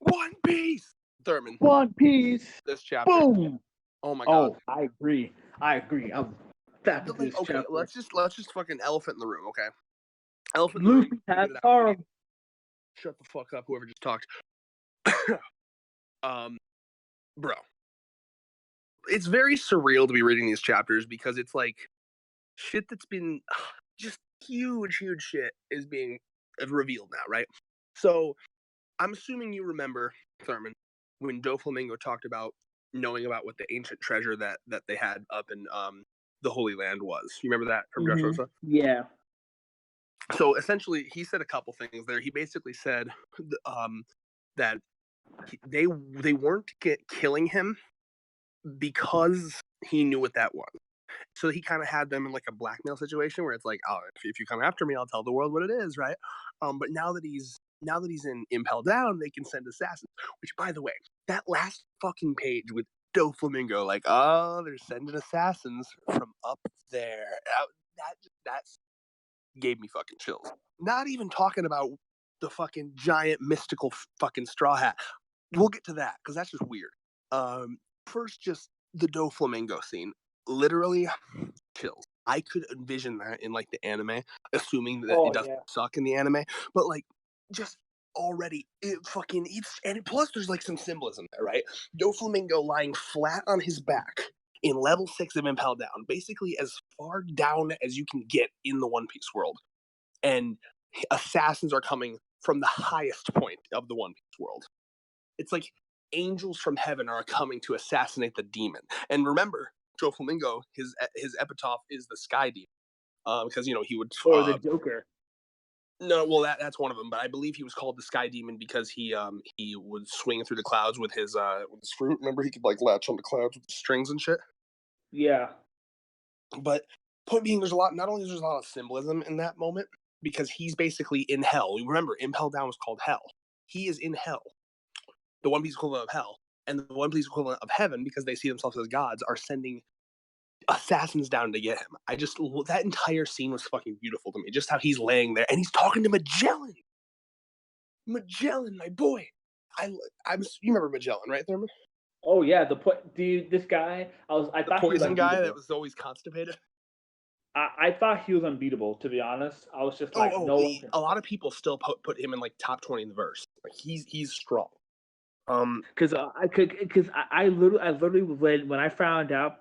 One Piece, Thurman. One Piece. This chapter. Boom. Oh my god. Oh, I agree. I'm back with this Okay, chapter. let's just fucking elephant in the room, okay? Elephant in the Luffy room. has Get it out. Arm. Shut the fuck up, whoever just talked. Bro. It's very surreal to be reading these chapters because it's like shit that's been just huge shit is being revealed now, right? So I'm assuming you remember, Thurman, when Doflamingo talked about knowing about what the ancient treasure that they had up in the Holy Land was. You remember that from Dressrosa? Yeah. So essentially, he said a couple things there. He basically said that they weren't killing him because he knew what that was. So he kind of had them in like a blackmail situation where it's like, oh, if you come after me, I'll tell the world what it is, right? But now that he's in Impel Down, they can send assassins. Which, by the way, that last fucking page with Doflamingo, like, oh, they're sending assassins from up there. That gave me fucking chills. Not even talking about the fucking giant mystical fucking straw hat. We'll get to that because that's just weird. First, just the Doflamingo scene. Literally, chills. I could envision that in like the anime, assuming that it doesn't suck in the anime. But like, just already, and plus there's like some symbolism there, right? Doflamingo lying flat on his back in level 6 of Impel Down, basically as far down as you can get in the One Piece world, and assassins are coming from the highest point of the One Piece world. It's like angels from heaven are coming to assassinate the demon. And remember, Doflamingo, his epitaph is the Sky Demon, because he would or the Joker. No, well that's one of them, but I believe he was called the Sky Demon because he would swing through the clouds with his fruit. Remember, he could like latch on the clouds with strings and shit. Yeah. But point being, not only there's a lot of symbolism in that moment because he's basically in hell. Remember, Impel Down was called hell. He is in hell, the One Piece equivalent of hell, and the One Piece equivalent of heaven, because they see themselves as gods, are sending assassins down to get him. That entire scene was fucking beautiful to me. Just how he's laying there and he's talking to Magellan. Magellan, my boy. You remember Magellan, right, Thurman? Oh yeah, this guy. I thought poison he was unbeatable. guy that was always constipated. I thought he was unbeatable, to be honest. I was just like, a lot of people still put him in like top 20 in the verse. Like he's strong. Because I literally when I found out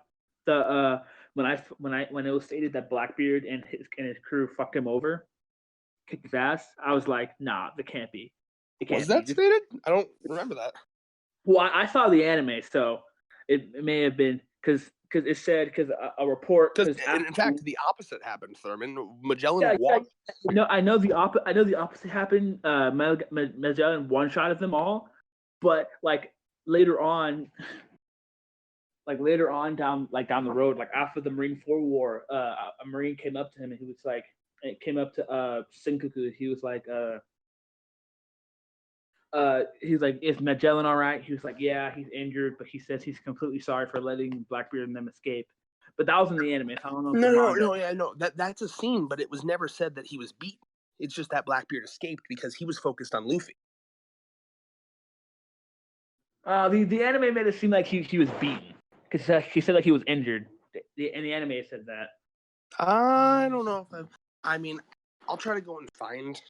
when it was stated that Blackbeard and his crew fucked him over, kicked his ass, I was like, nah, it can't be. Was that stated? I don't remember that. Well, I saw the anime, so it may have been because it said a report. Because in fact, the opposite happened, Thurman. Magellan walked. No, I know the opposite happened. Magellan one-shotted them all, but like later on down the road, like after the Marine4 War, a Marine came up to him and he was like, Sengoku. He was like, is Magellan all right? He was like, yeah, he's injured, but he says he's completely sorry for letting Blackbeard and them escape. But that was in the anime. So I don't know. No, that's a scene, but it was never said that he was beaten. It's just that Blackbeard escaped because he was focused on Luffy. The anime made it seem like he was beaten because he said like he was injured. In the anime, it said that. I don't know if I'll try to go and find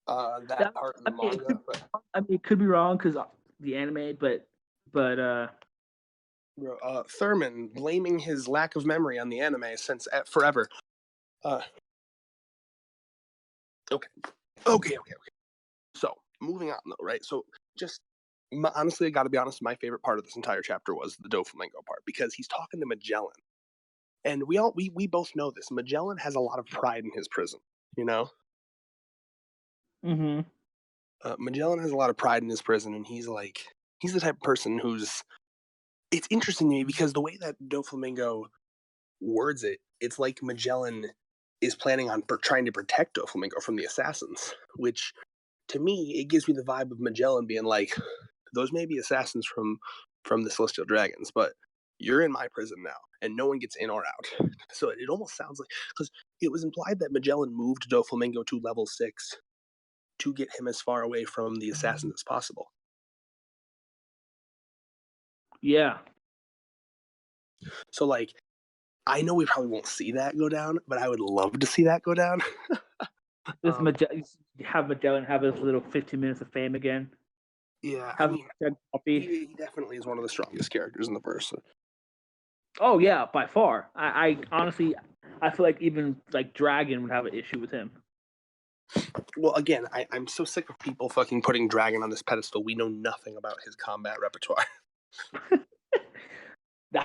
that part of the manga. It could be wrong because the anime, but Thurman blaming his lack of memory on the anime since forever. Okay. So moving on though, right? So just honestly, I got to be honest. My favorite part of this entire chapter was the Doflamingo part because he's talking to Magellan, and we both know this. Magellan has a lot of pride in his prison, you know. Mm-hmm. Magellan has a lot of pride in his prison, and he's the type of person who's. It's interesting to me because the way that Doflamingo words it, it's like Magellan is planning on trying to protect Doflamingo from the assassins, which to me, it gives me the vibe of Magellan being like, those may be assassins from the Celestial Dragons, but you're in my prison now, and no one gets in or out. So it almost sounds like, because it was implied that Magellan moved Doflamingo to level 6 to get him as far away from the assassins as possible. Yeah. So like, I know we probably won't see that go down, but I would love to see that go down. This have Magellan have his little 15 minutes of fame again. Yeah, I Have mean, copy. he definitely is one of the strongest characters in the verse. Oh yeah, by far. I honestly, I feel like even like Dragon would have an issue with him. Well, again, I'm so sick of people fucking putting Dragon on this pedestal. We know nothing about his combat repertoire. The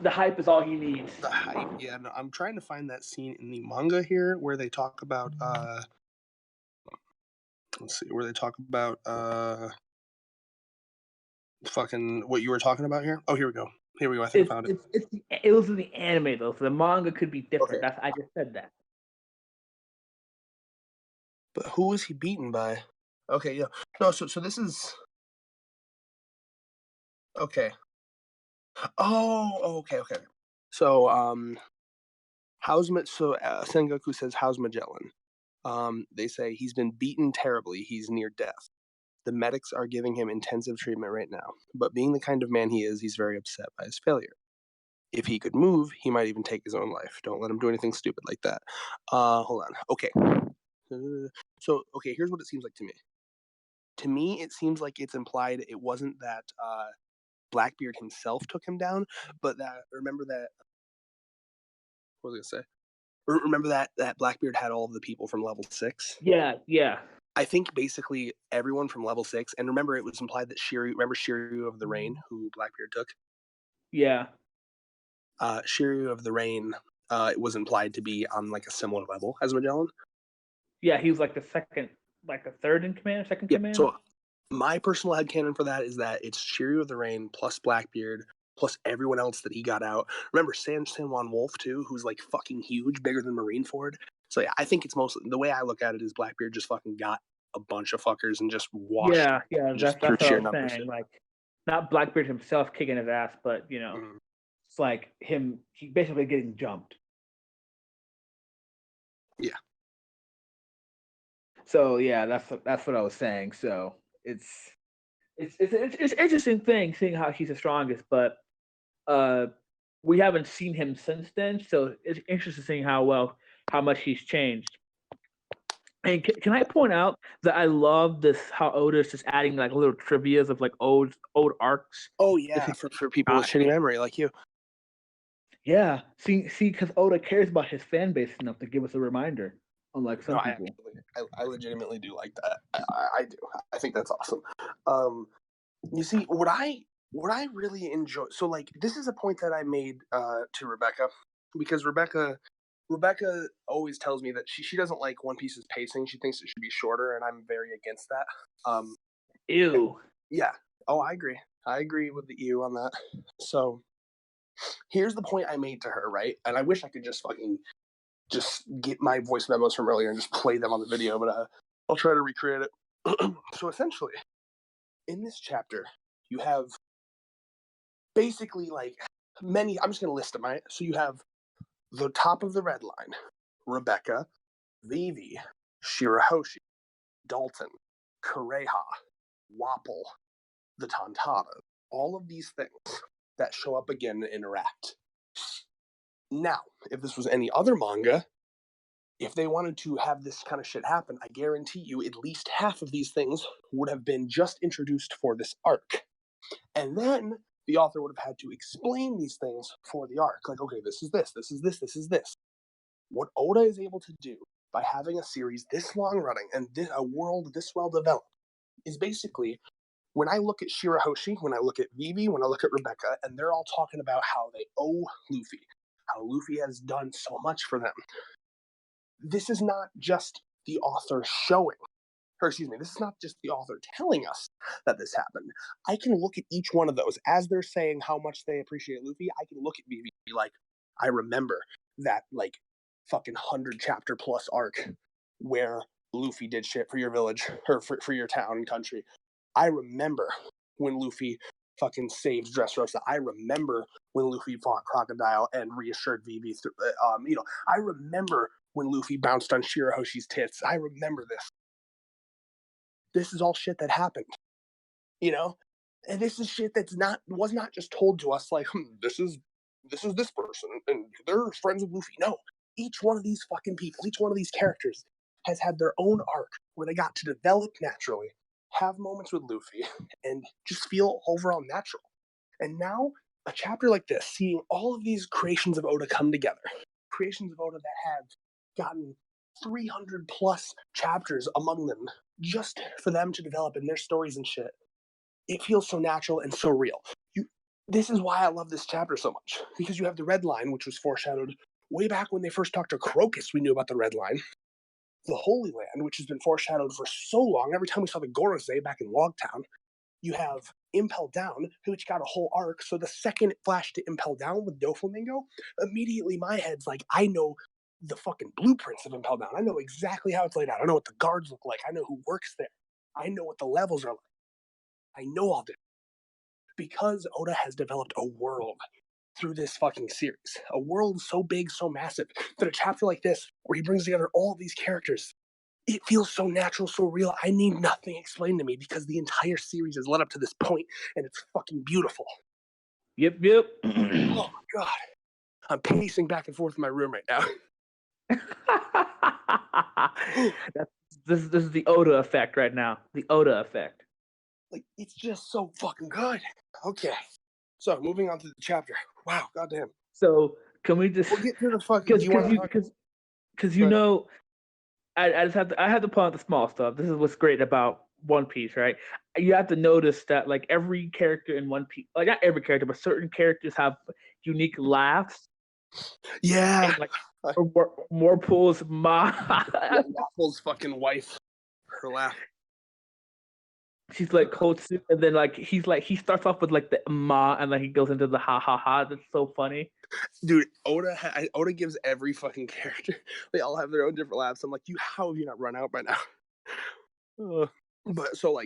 hype is all he needs. The hype, yeah. No, I'm trying to find that scene in the manga here where they talk about let's see, where they talk about fucking what you were talking about here. Oh, here we go. Here we go. I think I found it. It was in the anime though, so the manga could be different. Okay. I just said that. But who was he beaten by? Okay, yeah. No, so this is okay. Oh, okay. So Sengoku says, "How's Magellan?" They say he's been beaten terribly. He's near death. The medics are giving him intensive treatment right now. But being the kind of man he is, he's very upset by his failure. If he could move, he might even take his own life. Don't let him do anything stupid like that. Hold on. Okay. So, okay, here's what it seems like to me. To me, it seems like it's implied it wasn't that Blackbeard himself took him down, but that, remember that, what was I going to say? Remember that Blackbeard had all of the people from level 6? Yeah. I think basically everyone from level 6, and remember it was implied that Shiryu of the Rain, who Blackbeard took? Yeah. Shiryu of the Rain, it was implied to be on like a similar level as Magellan. Yeah, he was like the third in command, second command. So my personal headcanon for that is that it's Shiryu of the Rain plus Blackbeard plus everyone else that he got out. Remember San Juan Wolf too, who's like fucking huge, bigger than Marineford. So yeah, I think it's mostly, the way I look at it is Blackbeard just fucking got a bunch of fuckers and just washed. Yeah. Just That's what sheer I was numbers. saying. Like, not Blackbeard himself kicking his ass, but it's like he basically getting jumped. Yeah. So yeah, that's what I was saying. So it's an interesting thing seeing how he's the strongest, but we haven't seen him since then. So it's interesting seeing how much he's changed. And can I point out that I love this how Oda's just adding like little trivias of like old arcs. Oh yeah, for people with shitty memory like you. Yeah, see, because Oda cares about his fan base enough to give us a reminder, unlike some people. I legitimately do like that. I do. I think that's awesome. You see, what I really enjoy. So like, this is a point that I made to Rebecca, because Rebecca always tells me that she doesn't like One Piece's pacing. She thinks it should be shorter, and I'm very against that. Ew. Yeah. Oh, I agree. I agree with the ew on that. So here's the point I made to her, right? And I wish I could just fucking just get my voice memos from earlier and just play them on the video, but I'll try to recreate it. So essentially, in this chapter, you have basically like many. I'm just going to list them, right? So you have the top of the red line: Rebecca, Vivi, Shirahoshi, Dalton, Kureha, Wapple, the Tantana. All of these things that show up again and interact. Now, if this was any other manga, if they wanted to have this kind of shit happen, I guarantee you at least half of these things would have been just introduced for this arc. And then the author would have had to explain these things for the arc. Like, okay, this is this, this is this, this is this. What Oda is able to do by having a series this long running and a world this well developed is basically, when I look at Shirahoshi, when I look at Vivi, when I look at Rebecca, and they're all talking about how they owe Luffy, how Luffy has done so much for them. This is not just the author showing, this is not just the author telling us that this happened. I can look at each one of those as they're saying how much they appreciate Luffy. I can look at Vivi and be like, I remember that like fucking 100 chapter plus arc where Luffy did shit for your village or for your town and country. I remember when Luffy fucking saved Dressrosa. I remember when Luffy fought Crocodile and reassured Vivi through, I remember when Luffy bounced on Shirahoshi's tits. I remember this. This is all shit that happened, And this is shit was not just told to us like, this person and they're friends with Luffy. No, each one of these fucking people, each one of these characters has had their own arc where they got to develop naturally, have moments with Luffy, and just feel overall natural. And now a chapter like this, seeing all of these creations of Oda come together, creations of Oda that have gotten 300 plus chapters among them just for them to develop in their stories and shit. It feels so natural and so real. This is why I love this chapter so much, because you have the Red Line, which was foreshadowed way back when they first talked to Crocus. We knew about the Red Line. The Holy Land, which has been foreshadowed for so long. Every time we saw the Gorosei back in Logtown, you have Impel Down, which got a whole arc. So the second it flashed to Impel Down with Doflamingo, immediately my head's like, I know the fucking blueprints of Impel Down. I know exactly how it's laid out. I know what the guards look like. I know who works there. I know what the levels are like. I know all this. Because Oda has developed a world through this fucking series. A world so big, so massive, that a chapter like this, where he brings together all of these characters, it feels so natural, so real. I need nothing explained to me because the entire series has led up to this point, and it's fucking beautiful. Yep. Oh my god. I'm pacing back and forth in my room right now. This is the Oda effect right now. The Oda effect. Like, it's just so fucking good. Okay. So, moving on to the chapter. Wow, goddamn. So, can we just... We'll get to the fucking... Because you know... I just have to... I have to point out the small stuff. This is what's great about One Piece, right? You have to notice that, like, every character in One Piece... Like, not every character, but certain characters have unique laughs. Yeah. And, like, more pulls Ma. Waffle's fucking wife. Her laugh. She's like Kotsu, and then like he starts off with like the ma, and then he goes into the ha ha ha. That's so funny. Dude, Oda gives every fucking character. They all have their own different laughs. I'm like, how have you not run out by now? But so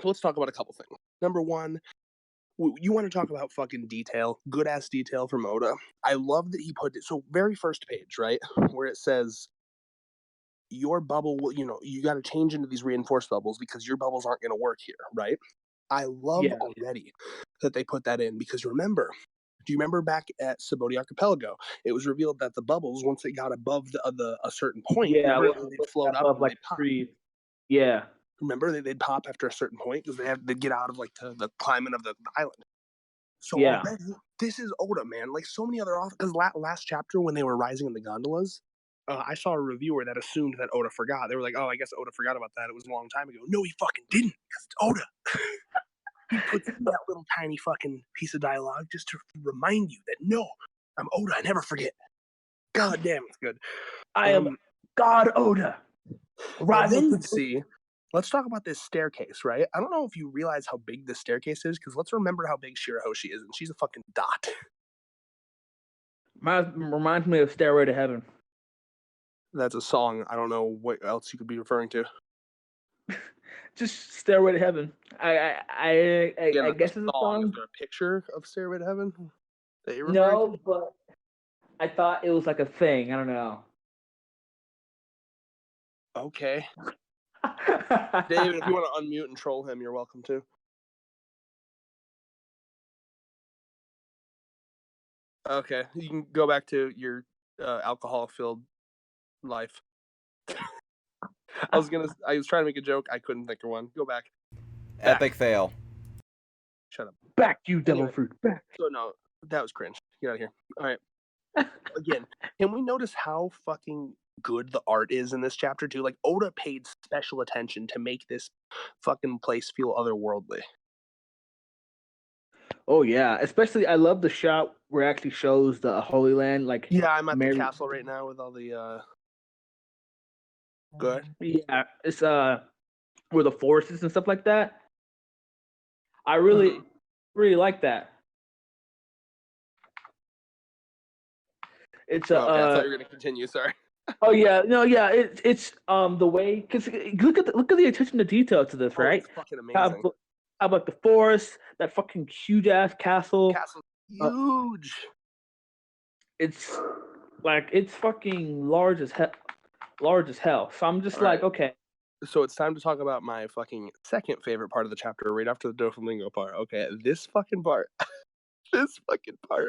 let's talk about a couple things. Number one, you want to talk about fucking detail, good ass detail from Oda. I love that he put it so very first page, right, where it says your bubble will, you got to change into these reinforced bubbles because your bubbles aren't going to work here, right? I love already that they put that in because do you remember back at Subodi Archipelago, it was revealed that the bubbles, once it got above a certain point, they'd float up and like they'd pop. Yeah. Remember they'd pop after a certain point because they'd get out of like the climate of the island. So already, this is Oda, man. Like so many other because last chapter when they were rising in the gondolas, I saw a reviewer that assumed that Oda forgot. They were like, "Oh, I guess Oda forgot about that. It was a long time ago." No, he fucking didn't. Because it's Oda. He puts in that little tiny fucking piece of dialogue just to remind you that no, I'm Oda. I never forget. God damn, it's good. I am God Oda. Let's talk about this staircase, right? I don't know if you realize how big this staircase is, because let's remember how big Shirahoshi is, and she's a fucking dot. Reminds me of Stairway to Heaven. That's a song. I don't know what else you could be referring to. Just Stairway to Heaven. I guess it's a song. Is there a picture of Stairway to Heaven that you're referring to? But I thought it was like a thing. I don't know. Okay. David, if you want to unmute and troll him, you're welcome to. Okay, you can go back to your alcohol-filled life. I was trying to make a joke. I couldn't think of one. Go back. Epic fail. Shut up. Back, you devil fruit. Back. So no, that was cringe. Get out of here. All right. Again, can we notice how fucking good the art is in this chapter too? Like Oda paid special attention to make this fucking place feel otherworldly. Oh yeah, especially I love the shot where it actually shows the Holy Land. Like I'm at the castle right now with all the. Good. Yeah, it's where the forest is and stuff like that. I really like that. It's okay, I thought you were gonna continue. Sorry. Oh yeah, no, yeah. It's the way because look at the attention to detail to this, right? It's fucking amazing. How about the forest? That fucking huge ass castle. Castle's huge. It's like it's fucking large as hell. So I'm just like, okay, So it's time to talk about my fucking second favorite part of the chapter, right after the Doflamingo part. Okay, this fucking part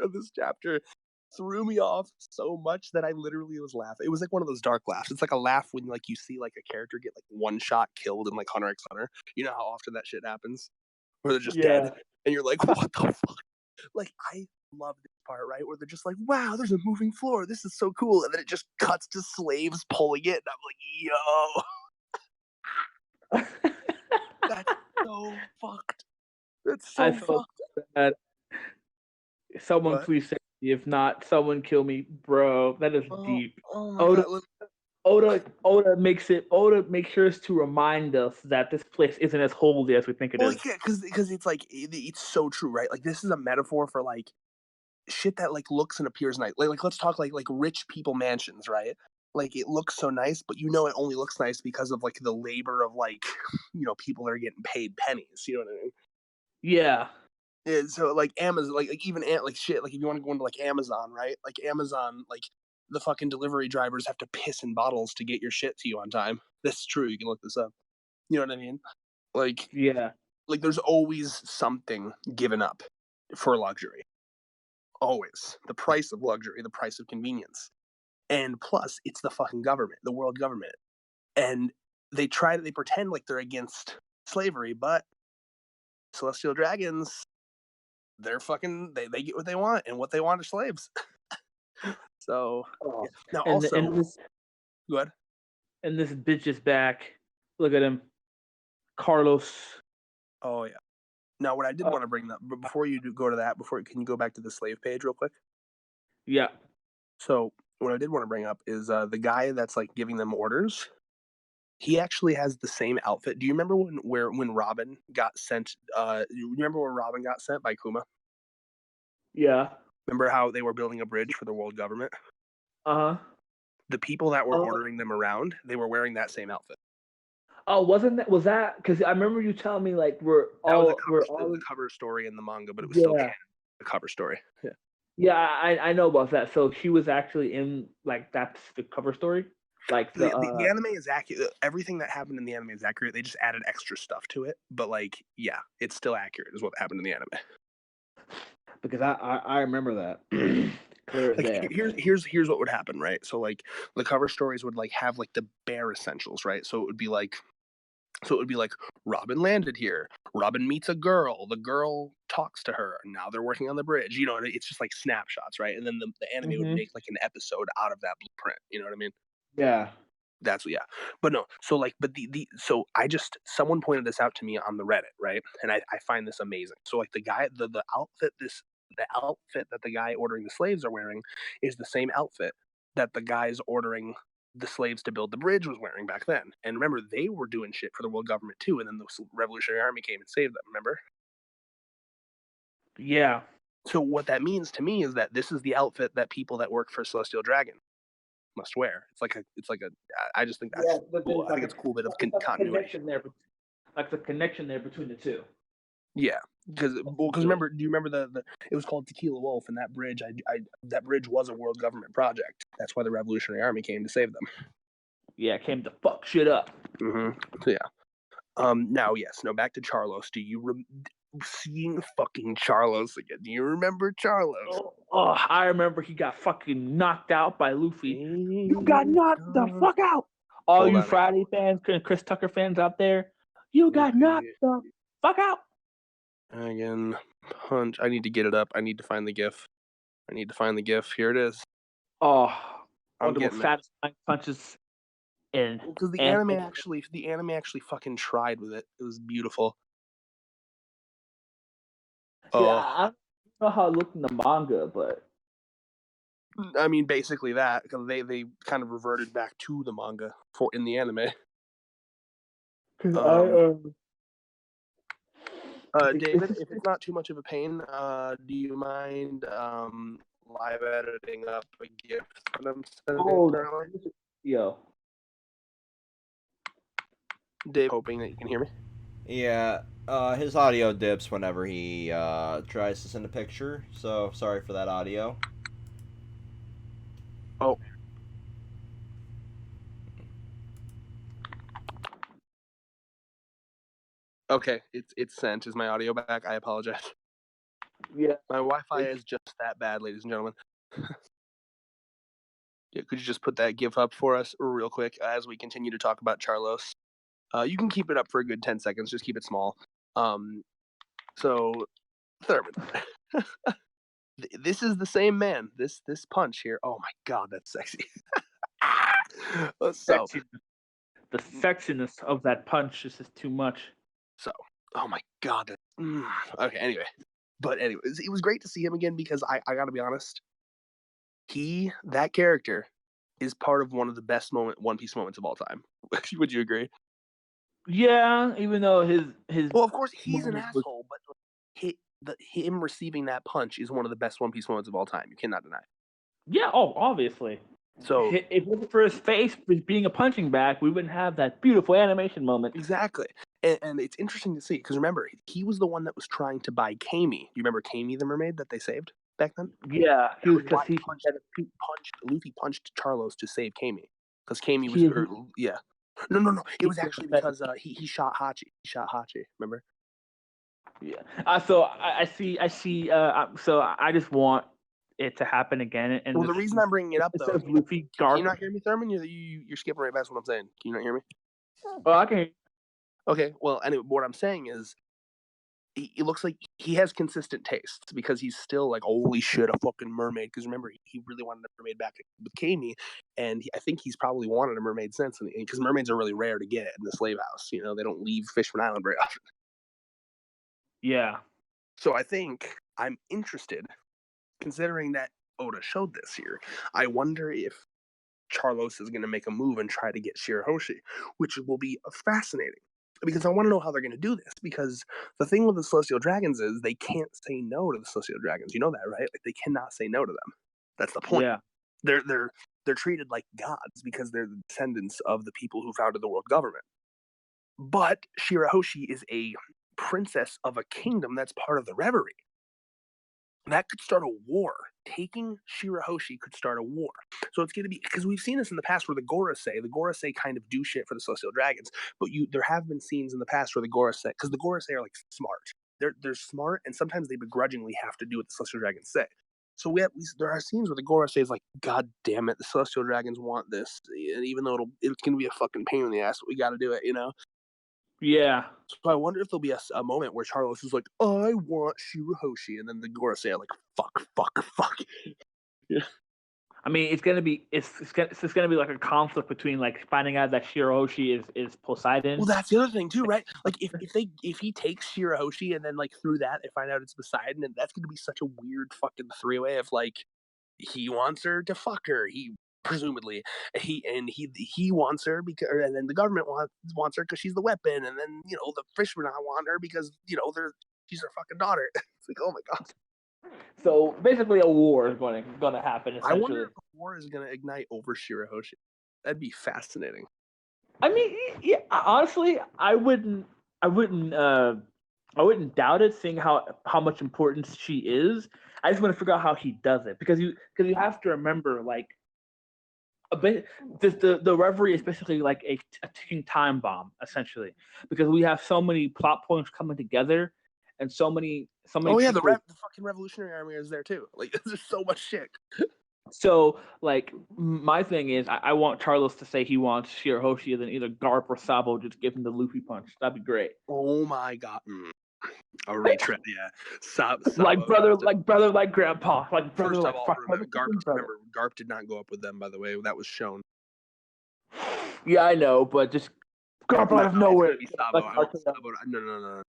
of this chapter threw me off so much that I literally was laughing. It was like one of those dark laughs. It's like a laugh when like you see like a character get like one shot killed in like Hunter x Hunter. You know how often that shit happens, where they're just dead, and you're like, what the fuck? Like, I love this part, right, where they're just like, wow, there's a moving floor. This is so cool, and then it just cuts to slaves pulling it, and I'm like, yo. That's so fucked. That's so I felt fucked. bad. Someone What? please save me. If not, someone kill me, bro. That is deep. Oh my god. Oda makes sure to remind us that this place isn't as holy as we think it is. Yeah, because it's like it's so true, right? Like this is a metaphor for like shit that like looks and appears nice. Like let's talk like rich people mansions, right? Like it looks so nice, but you know it only looks nice because of like the labor of like people that are getting paid pennies. You know what I mean? Yeah. Yeah, so like Amazon, like even like shit, like if you want to go into like Amazon, right? Like Amazon, like the fucking delivery drivers have to piss in bottles to get your shit to you on time. This is true. You can look this up. You know what I mean? Like, Yeah. like there's always something given up for luxury. Always the price of luxury, the price of convenience, and plus it's the fucking government, the world government, and they pretend like they're against slavery, but celestial dragons, they're fucking they get what they want, and what they want are slaves. So yeah. Now and also, and this go ahead. and this bitch is back. Look at him, Carlos. Oh yeah. Now what I did want to bring up, but before you go to that, can you go back to the slave page real quick? Yeah. So what I did want to bring up is the guy that's like giving them orders. He actually has the same outfit. Do you remember when Robin got sent? You remember where Robin got sent by Kuma? Yeah. Remember how they were building a bridge for the world government? Uh huh. The people that were ordering them around, they were wearing that same outfit. Oh, was that? Because I remember you telling me like That was the cover story in the manga, but it was still canon, the cover story. Yeah. Yeah, I know about that. So she was actually in like that specific cover story. Like the anime is accurate. Everything that happened in the anime is accurate. They just added extra stuff to it, but like, yeah, it's still accurate. Is what happened in the anime. Because I remember that. Clear as day. Here's what would happen, right? So like the cover stories would like have like the bare essentials, right? So it would be like Robin landed here. Robin meets a girl. The girl talks to her. Now they're working on the bridge. You know, it's just like snapshots, right? And then the anime would make like an episode out of that blueprint. You know what I mean? Yeah. That's yeah. But no, so like, but so someone pointed this out to me on the Reddit, right? And I find this amazing. So like the guy, the outfit that the guy ordering the slaves are wearing is the same outfit that the guys ordering the slaves to build the bridge was wearing back then. And remember, they were doing shit for the world government too. And then the Revolutionary Army came and saved them. Remember? Yeah. So what that means to me is that this is the outfit that people that work for Celestial Dragon must wear. I just think that's cool. I think it's a cool bit of continuity. Connection there, like the connection there between the two. Yeah, because remember, do you remember the it was called Tequila Wolf, and that bridge, that bridge was a world government project. That's why the Revolutionary Army came to save them. Yeah, came to fuck shit up. So yeah. Now yes, back to Charlos. Do you seeing fucking Charlos again? Do you remember Charlos? Oh, I remember he got fucking knocked out by Luffy. You got knocked the fuck out. All you Friday fans and Chris Tucker fans out there, you got knocked the fuck out. Again, punch. I need to get it up. I need to find the GIF. Here it is. Oh, I'm getting satisfying punches. Because the anime actually fucking tried with it. It was beautiful. Yeah, I don't know how it looked in the manga, but I mean, basically that, because they kind of reverted back to the manga in the anime. David, if it's not too much of a pain, do you mind live editing up a GIF that I'm sending currently? Yo. Dave, hoping that you can hear me. Yeah, his audio dips whenever he tries to send a picture, so sorry for that audio. Oh. Okay, it's sent. Is my audio back? I apologize. Yeah. My Wi-Fi is just that bad, ladies and gentlemen. Yeah, could you just put that GIF up for us real quick as we continue to talk about Charlos? You can keep it up for a good 10 seconds. Just keep it small. So, Thurman. This is the same man. This punch here. Oh my god, that's sexy. So, the sexiness of that punch is just too much. So, oh my god. Okay, anyway. But anyways, it was great to see him again because I gotta be honest, that character is part of one of the best One Piece moments of all time. Would you agree? Yeah, even though his Well, of course he's an moment was- asshole, but him receiving that punch is one of the best One Piece moments of all time. You cannot deny. Yeah, obviously. So if it wasn't for his face being a punching bag, we wouldn't have that beautiful animation moment. exactly. And it's interesting to see because remember, he was the one that was trying to buy Kami. You remember Kami the mermaid that they saved back then? Yeah, Luffy punched Charlos to save Kami because Kami was yeah. No. It was actually because he shot Hachi. He shot Hachi. Remember? Yeah. So I see. So I just want it to happen again. And well, the reason I'm bringing it up though, Luffy, can you not hear me, Thurman? You're skipping right past what I'm saying. Can you not hear me? Oh, I can. Okay. Well, anyway, what I'm saying is, it looks like he has consistent tastes because he's still like, holy shit, a fucking mermaid. Because remember, he really wanted a mermaid back with Kami, and I think he's probably wanted a mermaid since. Because mermaids are really rare to get in the slave house. You know, they don't leave Fishman Island very often. Yeah. So I think I'm interested, considering that Oda showed this here. I wonder if Charlos is going to make a move and try to get Shirahoshi, which will be fascinating. Because I want to know how they're going to do this. Because the thing with the Celestial Dragons is they can't say no to the Celestial Dragons. You know that, right? Like they cannot say no to them. That's the point. Yeah. They're treated like gods because they're the descendants of the people who founded the world government. But Shirahoshi is a princess of a kingdom that's part of the Reverie. That could start a war. Taking Shirahoshi could start a war. So it's going to be, because we've seen this in the past where the Gorosei kind of do shit for the Celestial Dragons, but there have been scenes in the past where the Gorosei, because the Gorosei are like smart. They're smart, and sometimes they begrudgingly have to do what the Celestial Dragons say. So there are scenes where the Gorosei is like, God damn it, the Celestial Dragons want this, and even though it's going to be a fucking pain in the ass, but we got to do it, you know? Yeah. So I wonder if there'll be a moment where Charlos is like, I want Shirahoshi, and then the Gorosei are like, fuck. Yeah. I mean, it's gonna be like a conflict between like finding out that Shirahoshi is Poseidon. Well, that's the other thing too, right? Like if he takes Shirahoshi and then like through that they find out it's Poseidon, and that's gonna be such a weird fucking three-way of like he wants her to fuck her. He presumably he wants her because, and then the government wants her because she's the weapon, and then the fishermen want her because she's her fucking daughter. It's like, oh my god. So basically, a war is going to happen. I wonder if a war is going to ignite over Shirahoshi. That'd be fascinating. I mean, yeah. Honestly, I wouldn't doubt it, seeing how much importance she is. I just want to figure out how he does it because you have to remember like a bit the Reverie is basically like a ticking time bomb essentially because we have so many plot points coming together and so many. Oh yeah, the fucking Revolutionary Army is there too. Like there's so much shit. So, like, my thing is, I want Charlos to say he wants Shirahoshi, and then either Garp or Sabo just give him the Luffy punch. That'd be great. Oh my god. A retread, yeah. Sabo, like brother, like grandpa. Like brother, first like of all, Garp did not go up with them, by the way. That was shown. Yeah, I know, but just Garp out of nowhere. Sabo. No.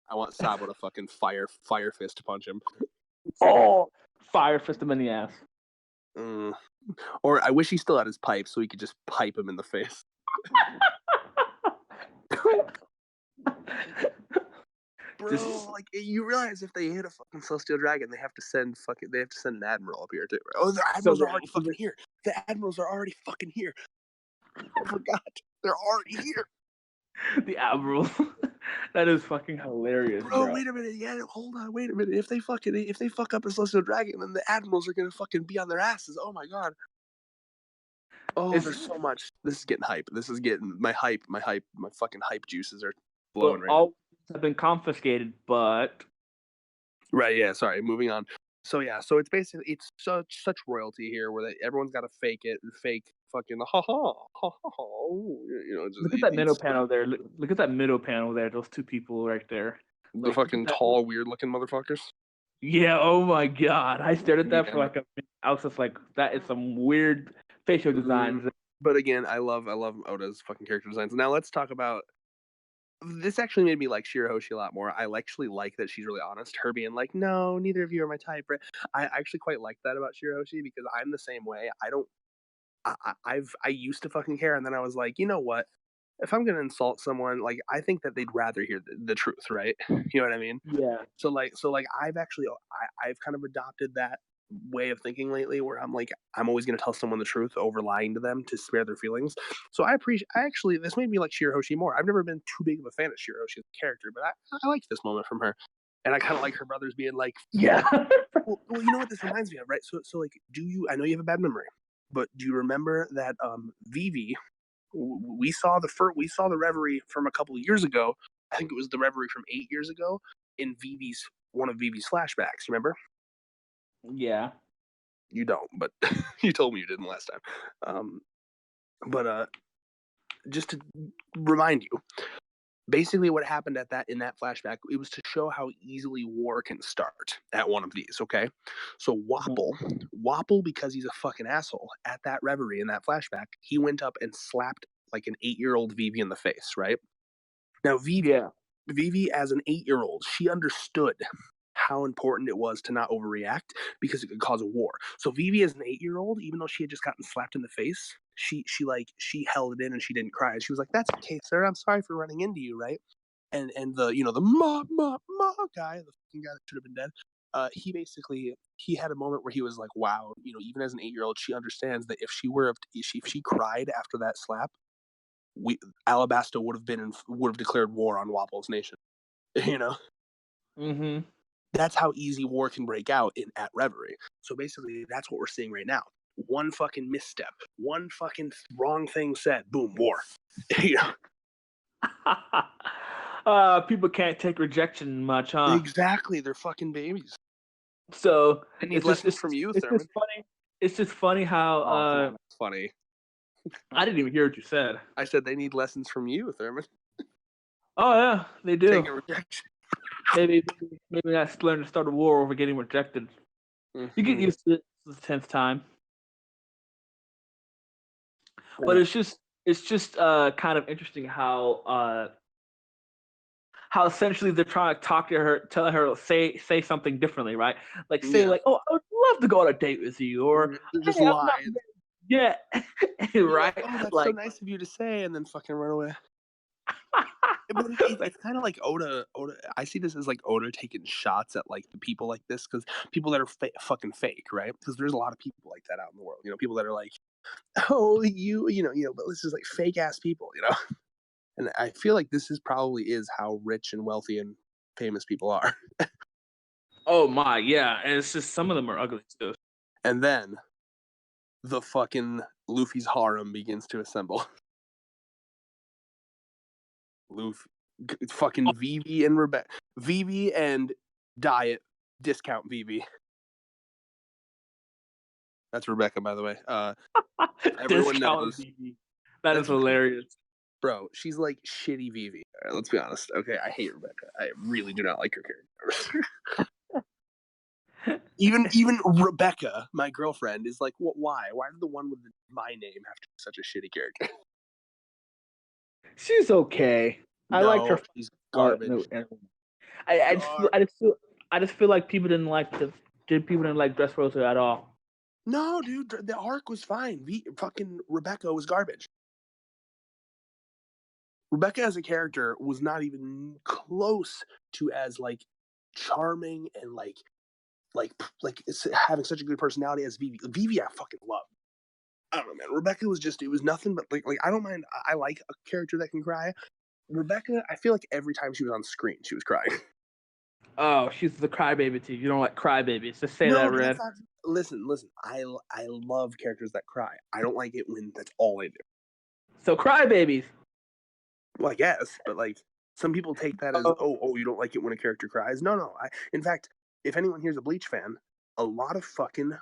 I want Sabo to fucking fire fist to punch him. Oh, fire fist him in the ass. Or I wish he still had his pipe so he could just pipe him in the face. Bro, like you realize if they hit a fucking Celestial Dragon, they have to send an admiral up here too. Right? Oh, the admirals are already fucking here. The admirals are already fucking here. I forgot. They're already here. The admiral. That is fucking hilarious, bro. Wait a minute. Yeah, hold on. Wait a minute. If they fuck up a Celestial Dragon, then the admirals are gonna fucking be on their asses. Oh my god. Oh, there's so much. This is getting hype. This is getting my fucking hype juices are flowing right now. have been confiscated, but Right, yeah, sorry, moving on. So yeah, so it's basically it's such royalty here where everyone's got to fake it and fake fucking ha ha ha ha. Just, look at that middle it's panel there. Look at that middle panel there. Those two people right there. the Like, look at fucking that. tall, weird looking motherfuckers. Yeah. Oh my god. I stared at that for Yeah. like a minute. I was just like, that is some weird facial designs. But again, I love Oda's fucking character designs. Now let's talk about this. Actually made me like Shirahoshi a lot more. I actually like that she's really honest. Her being like, no, neither of you are my type. Right? I actually quite like that about Shirahoshi because I'm the same way. I don't. I used to fucking care, and then I was like, you know what? If I'm gonna insult someone, like I think that they'd rather hear the truth, right? You know what I mean? Yeah. So like I've actually I've kind of adopted that way of thinking lately, where I'm like I'm always gonna tell someone the truth over lying to them to spare their feelings. So I appreciate. I actually this made me like Shirahoshi more. I've never been too big of a fan of Shirahoshi as a character, but I like this moment from her, and I kind of like her brothers being like, Yeah. well, you know what this reminds me of, right? So like, do you? I know you have a bad memory, but do you remember that Vivi? We saw the Reverie from a couple of years ago. I think it was the Reverie from 8 years ago in Vivi's one of Vivi's flashbacks. Remember? Yeah. You don't, but you told me you didn't last time. But just to remind you, basically what happened in that flashback, it was to show how easily war can start at one of these. Okay, so Wapple, because he's a fucking asshole at that Reverie in that flashback, he went up and slapped like an 8-year-old Vivi in the face. Right now, Vivi as an 8-year-old, she understood how important it was to not overreact because it could cause a war. So Vivi as an 8-year-old, even though she had just gotten slapped in the face, she held it in and she didn't cry. And she was like, "That's okay, sir. I'm sorry for running into you, right?" And the the ma guy, the fucking guy that should have been dead. He had a moment where he was like, "Wow, even as an 8-year-old, she understands that if she cried after that slap, Alabasta would have declared war on Wapple's nation." You know. Mm-hmm. That's how easy war can break out at Reverie. So basically, that's what we're seeing right now. One fucking misstep, one fucking wrong thing said, boom, war. People can't take rejection much, huh? Exactly, they're fucking babies. So I need lessons from you, Thurman. It's just funny how. Oh, come on, that's funny. I didn't even hear what you said. I said they need lessons from you, Thurman. Oh yeah, they do. Take a rejection. Maybe I learn to start a war over getting rejected. Mm-hmm. You get used to it the 10th time. But it's just kind of interesting how essentially they're trying to talk to her, tell her say something differently, right? Like say like, "Oh, I would love to go on a date with you," or just "Hey, lie. Yeah, right. Like, "Oh, that's like, so nice of you to say," and then fucking run away. But it's kind of like Oda. I see this as like Oda taking shots at like the people like this, because people that are fucking fake, right? Because there's a lot of people like that out in the world. People that are like, oh, but this is like fake ass people, And I feel like this probably is how rich and wealthy and famous people are. Oh my, yeah, and it's just some of them are ugly too. And then the fucking Luffy's harem begins to assemble. Luffy, fucking Vivi and Rebecca, Vivi and Diet discount Vivi. That's Rebecca, by the way. Everyone knows. Vivi. That is hilarious. Bro, she's like shitty Vivi. All right, let's be honest. Okay, I hate Rebecca. I really do not like her character. even Rebecca, my girlfriend, is like, why? Why did the one with my name have to be such a shitty character? She's okay. I liked her. She's garbage. I just feel like people didn't like Dressrosa at all. No, dude, the arc was fine. Fucking Rebecca was garbage. Rebecca as a character was not even close to as like charming and like having such a good personality as Vivi. Vivi, I fucking love. I don't know, man. Rebecca was it was nothing but like I don't mind. I like a character that can cry. Rebecca, I feel like every time she was on screen, she was crying. Oh, she's the crybaby too. You don't like crybabies. Just say that, Red. Listen. I love characters that cry. I don't like it when that's all they do. So crybabies. Well, I guess, but like Some people take that as, oh, you don't like it when a character cries. No. In fact, if anyone here's a Bleach fan, a lot of fucking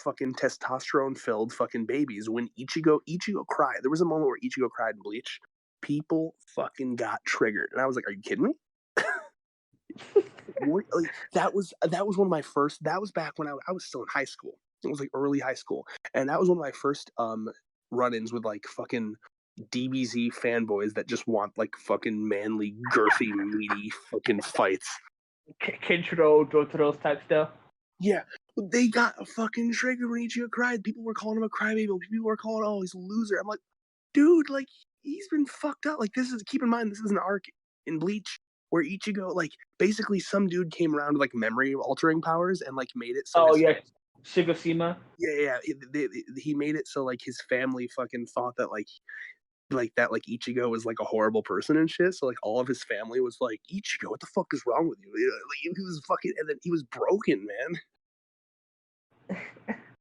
testosterone-filled fucking babies, when Ichigo cried, there was a moment where Ichigo cried in Bleach, people fucking got triggered. And I was like, are you kidding me? Like, that was one of my first, that was back when I was still in high school. It was like early high school. And that was one of my first run-ins with like fucking DBZ fanboys that just want like fucking manly, girthy, meaty fucking fights. Kenshiro, Jotaro's type stuff. Yeah, they got a fucking trigger when Ichigo cried. People were calling him a crybaby. People were calling, oh, he's a loser. I'm like, dude, like, he's been fucked up. Like, keep in mind, this is an arc in Bleach where Ichigo, like, basically some dude came around with like memory altering powers and like made it so. Oh yeah, Shigoshima. Yeah. He made it so like his family fucking thought that like Ichigo was like a horrible person and shit. So like all of his family was like, Ichigo, what the fuck is wrong with you? Like, he was fucking, and then he was broken, man.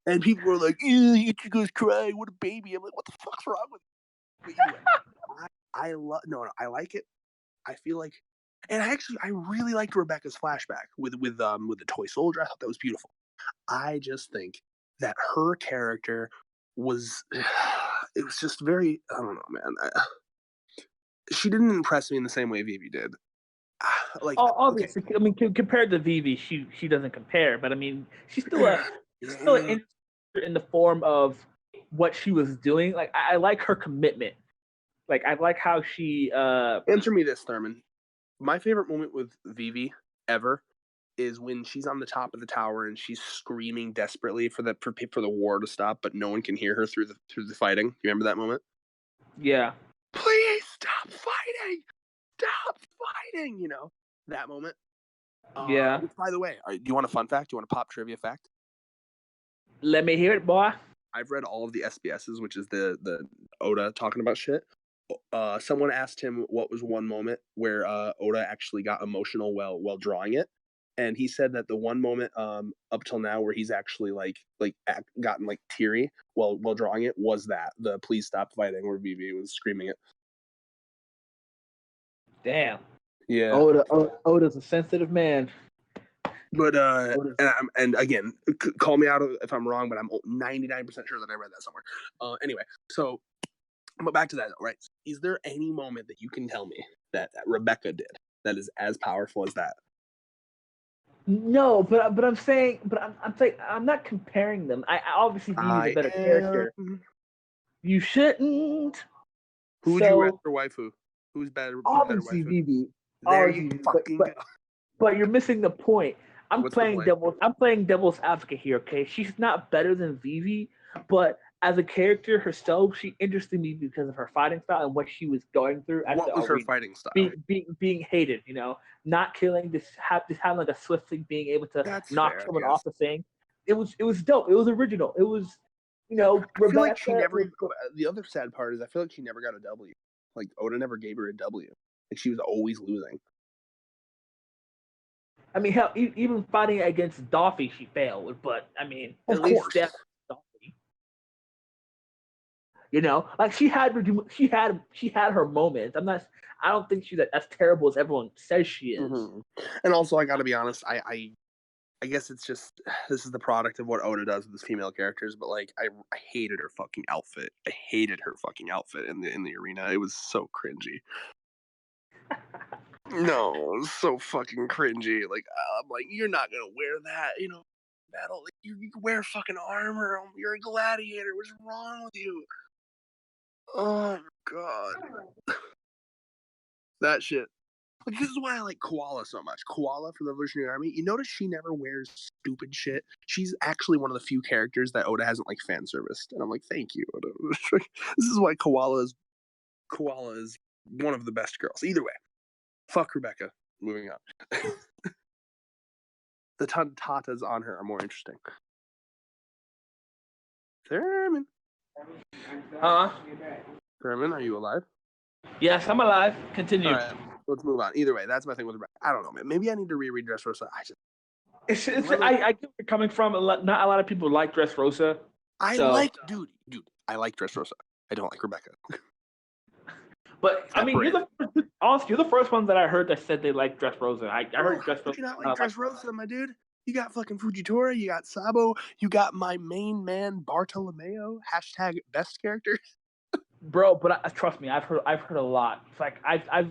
And people were like, Ichigo's crying, what a baby. I'm like, what the fuck's wrong with you? But anyway, I like it. I feel like, and I really liked Rebecca's flashback with the toy soldier. I thought that was beautiful. I just think that her character was, it was just very, I don't know, man. She didn't impress me in the same way Vivi did. Like, obviously, okay. I mean, compared to Vivi, she doesn't compare. But I mean, she's still an in the form of what she was doing. Like, I like her commitment. Like, I like how she. Answer me this, Thurman. My favorite moment with Vivi ever is when she's on the top of the tower and she's screaming desperately for the war to stop, but no one can hear her through the fighting. You remember that moment? Yeah. Please stop fighting! Stop fighting! You know that moment. Yeah. Which, by the way, do you want a fun fact? Do you want a pop trivia fact? Let me hear it, boy. I've read all of the SBSs, which is the Oda talking about shit. Someone asked him what was one moment where Oda actually got emotional while drawing it, and he said that the one moment up till now where he's actually gotten like teary while drawing it was that the "Please stop fighting" where Vivi was screaming it. Damn. Yeah. Oda's a sensitive man. But and again, call me out if I'm wrong, but I'm 99% sure that I read that somewhere. Anyway, so. But back to that, right? Is there any moment that you can tell me that Rebecca did that is as powerful as that? No, but I'm saying, I'm not comparing them. I obviously Vivi's a better character. You shouldn't. Who would you rather waifu? Who's better? Obviously Vivi. There you fucking go. But you're missing the point. I'm playing devil's advocate here. Okay, she's not better than Vivi, but as a character herself, she interested me because of her fighting style and what she was going through. What was her fighting style? Being hated, not killing, just having like a swift thing, being able to knock someone off the thing. It was dope. It was original. It was, I feel like she never. The other sad part is I feel like she never got a W. Like Oda never gave her a W. Like she was always losing. I mean, hell, even fighting against Doffy, she failed. But I mean, at least that. Like she had her moments. I don't think she's as terrible as everyone says she is. Mm-hmm. And also, I got to be honest. I guess it's just this is the product of what Oda does with his female characters. But like, I hated her fucking outfit. I hated her fucking outfit in the arena. It was so cringy. No, it was so fucking cringy. Like, I'm like, you're not gonna wear that, battle. Like, you can wear fucking armor. You're a gladiator. What's wrong with you? Oh god, that shit. Like, this is why I like Koala so much. Koala from the Revolutionary Army. You notice she never wears stupid shit. She's actually one of the few characters that Oda hasn't like fan serviced, and I'm like, thank you, Oda. This is why Koala is one of the best girls. Either way, fuck Rebecca. Moving on. The tatas on her are more interesting. Thurman. Thurman, are you alive? Yes, I'm alive. Continue. All right, let's move on. Either way, that's my thing with Rebecca. I don't know, man. Maybe I need to reread Dressrosa. I get where you're coming from. Not a lot of people like Dressrosa. I like Dressrosa. I don't like Rebecca. But I mean, honestly, you're the first one that I heard that said they like Dressrosa. I heard Dressrosa. Would you not like Dressrosa, my dude? You got fucking Fujitora, you got Sabo, you got my main man Bartolomeo. # best character. Bro, but trust me, I've heard a lot. It's like I've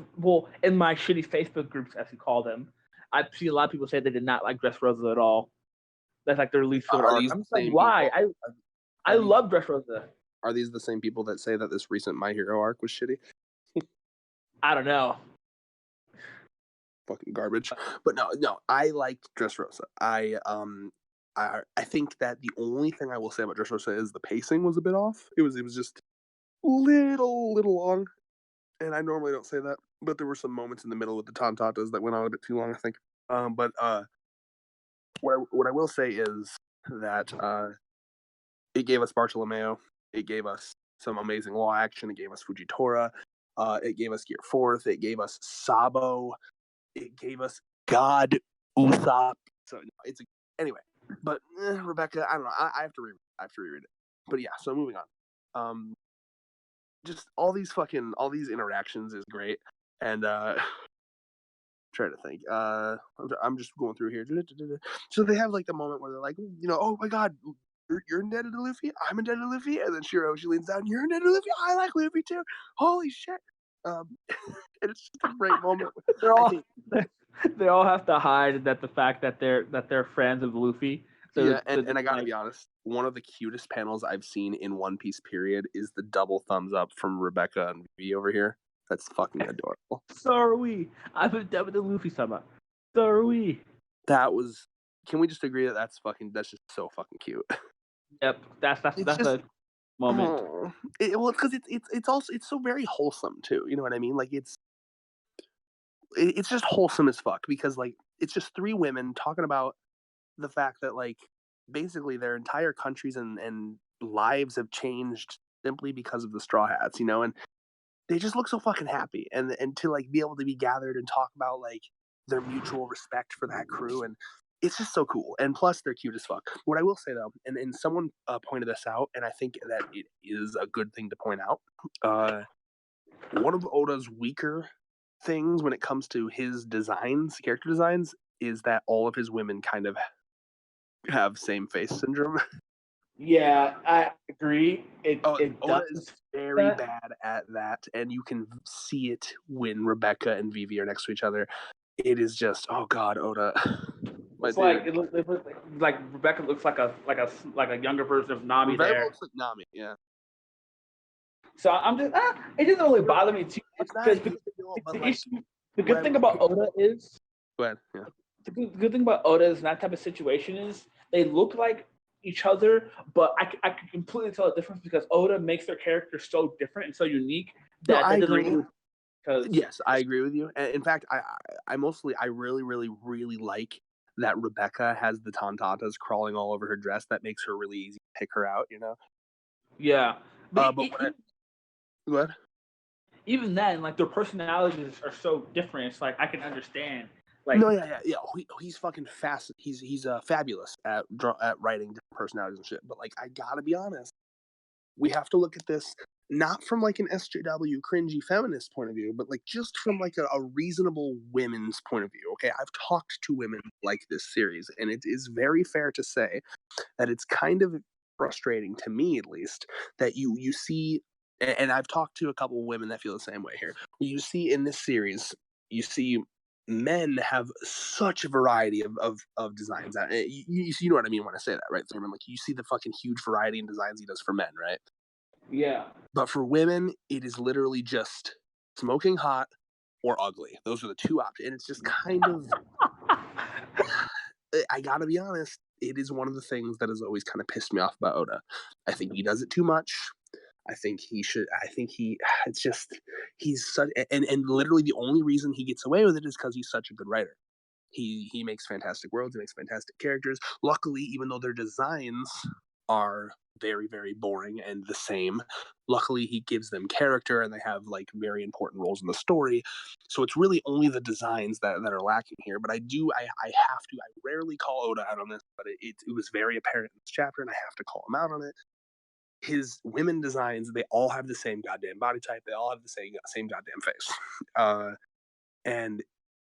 in my shitty Facebook groups, as you call them, I've seen a lot of people say they did not like Dressrosa at all. That's like their least favorite arc. I'm just like, why? I love Dressrosa. Are these the same people that say that this recent My Hero arc was shitty? I don't know. Fucking garbage. But no, I liked Dressrosa. I think that the only thing I will say about Dressrosa is the pacing was a bit off. It was just little long, and I normally don't say that, but there were some moments in the middle with the Tontatas that went on a bit too long, I think. But what I will say is that it gave us Bartolomeo, it gave us some amazing law action, it gave us Fujitora, it gave us Gear Forth, it gave us Sabo, it gave us God Usopp. So it's anyway. But Rebecca, I don't know. I have to reread it. But yeah, so moving on. Just all these interactions is great, and trying to think. I'm just going through here. So they have like the moment where they're like, oh my god, you're indebted to Luffy. I'm indebted to Luffy, and then Shiro, she leans down. You're indebted to Luffy. I like Luffy too. Holy shit. And it's just a great moment. They all have to hide that the fact that they're friends of Luffy. So yeah, and I gotta be honest, one of the cutest panels I've seen in One Piece period is the double thumbs up from Rebecca and V over here. That's fucking adorable. So are we. I've been done with the Luffy sama. So are we. That was. Can we just agree that that's just so fucking cute? Yep, that's a moment. Because it's also so very wholesome too. You know what I mean? Like it's just wholesome as fuck because like it's just three women talking about the fact that like basically their entire countries and lives have changed simply because of the Straw Hats, and they just look so fucking happy, and to like be able to be gathered and talk about like their mutual respect for that crew, and it's just so cool. And plus they're cute as fuck. What I will say though, and someone pointed this out, and I think that it is a good thing to point out, one of Oda's weaker things when it comes to his character designs, is that all of his women kind of have same face syndrome. Yeah, I agree. Oda is very bad at that, and you can see it when Rebecca and Vivi are next to each other. It is just, oh god, Oda. It's like it looks like Rebecca looks like a younger version of Nami. Rebecca there looks like Nami, yeah. So I'm just it doesn't really bother me too much because the good thing about Oda is go ahead, yeah. The good thing about Oda is that type of situation is they look like each other, but I can completely tell the difference because Oda makes their characters so different and so unique that I agree. Yes, I agree with you. In fact, I really, really, really like that Rebecca has the Tontatas crawling all over her dress. That makes her really easy to pick her out, Yeah. But what? Even then, like their personalities are so different. It's like I can understand. Like, no, yeah. He's fucking fast. He's fabulous at writing different personalities and shit. But like, I gotta be honest, we have to look at this not from like an SJW cringy feminist point of view, but like just from like a reasonable women's point of view. Okay, I've talked to women like this series, and it is very fair to say that it's kind of frustrating to me, at least, that you see. And I've talked to a couple of women that feel the same way here. You see in this series, you see men have such a variety of designs. You know what I mean when I say that, right, Thurman? Like you see the fucking huge variety in designs he does for men, right? Yeah. But for women, it is literally just smoking hot or ugly. Those are the two options. And it's just kind of, I gotta be honest, it is one of the things that has always kind of pissed me off about Oda. I think he does it too much. It's just, he's such, and literally the only reason he gets away with it is because he's such a good writer. He makes fantastic worlds, he makes fantastic characters. Luckily, even though their designs are very, very boring and the same, luckily he gives them character and they have like very important roles in the story. So it's really only the designs that are lacking here. But I rarely call Oda out on this, but it was very apparent in this chapter, and I have to call him out on it. his women designs, they all have the same goddamn body type. They all have the same goddamn face. And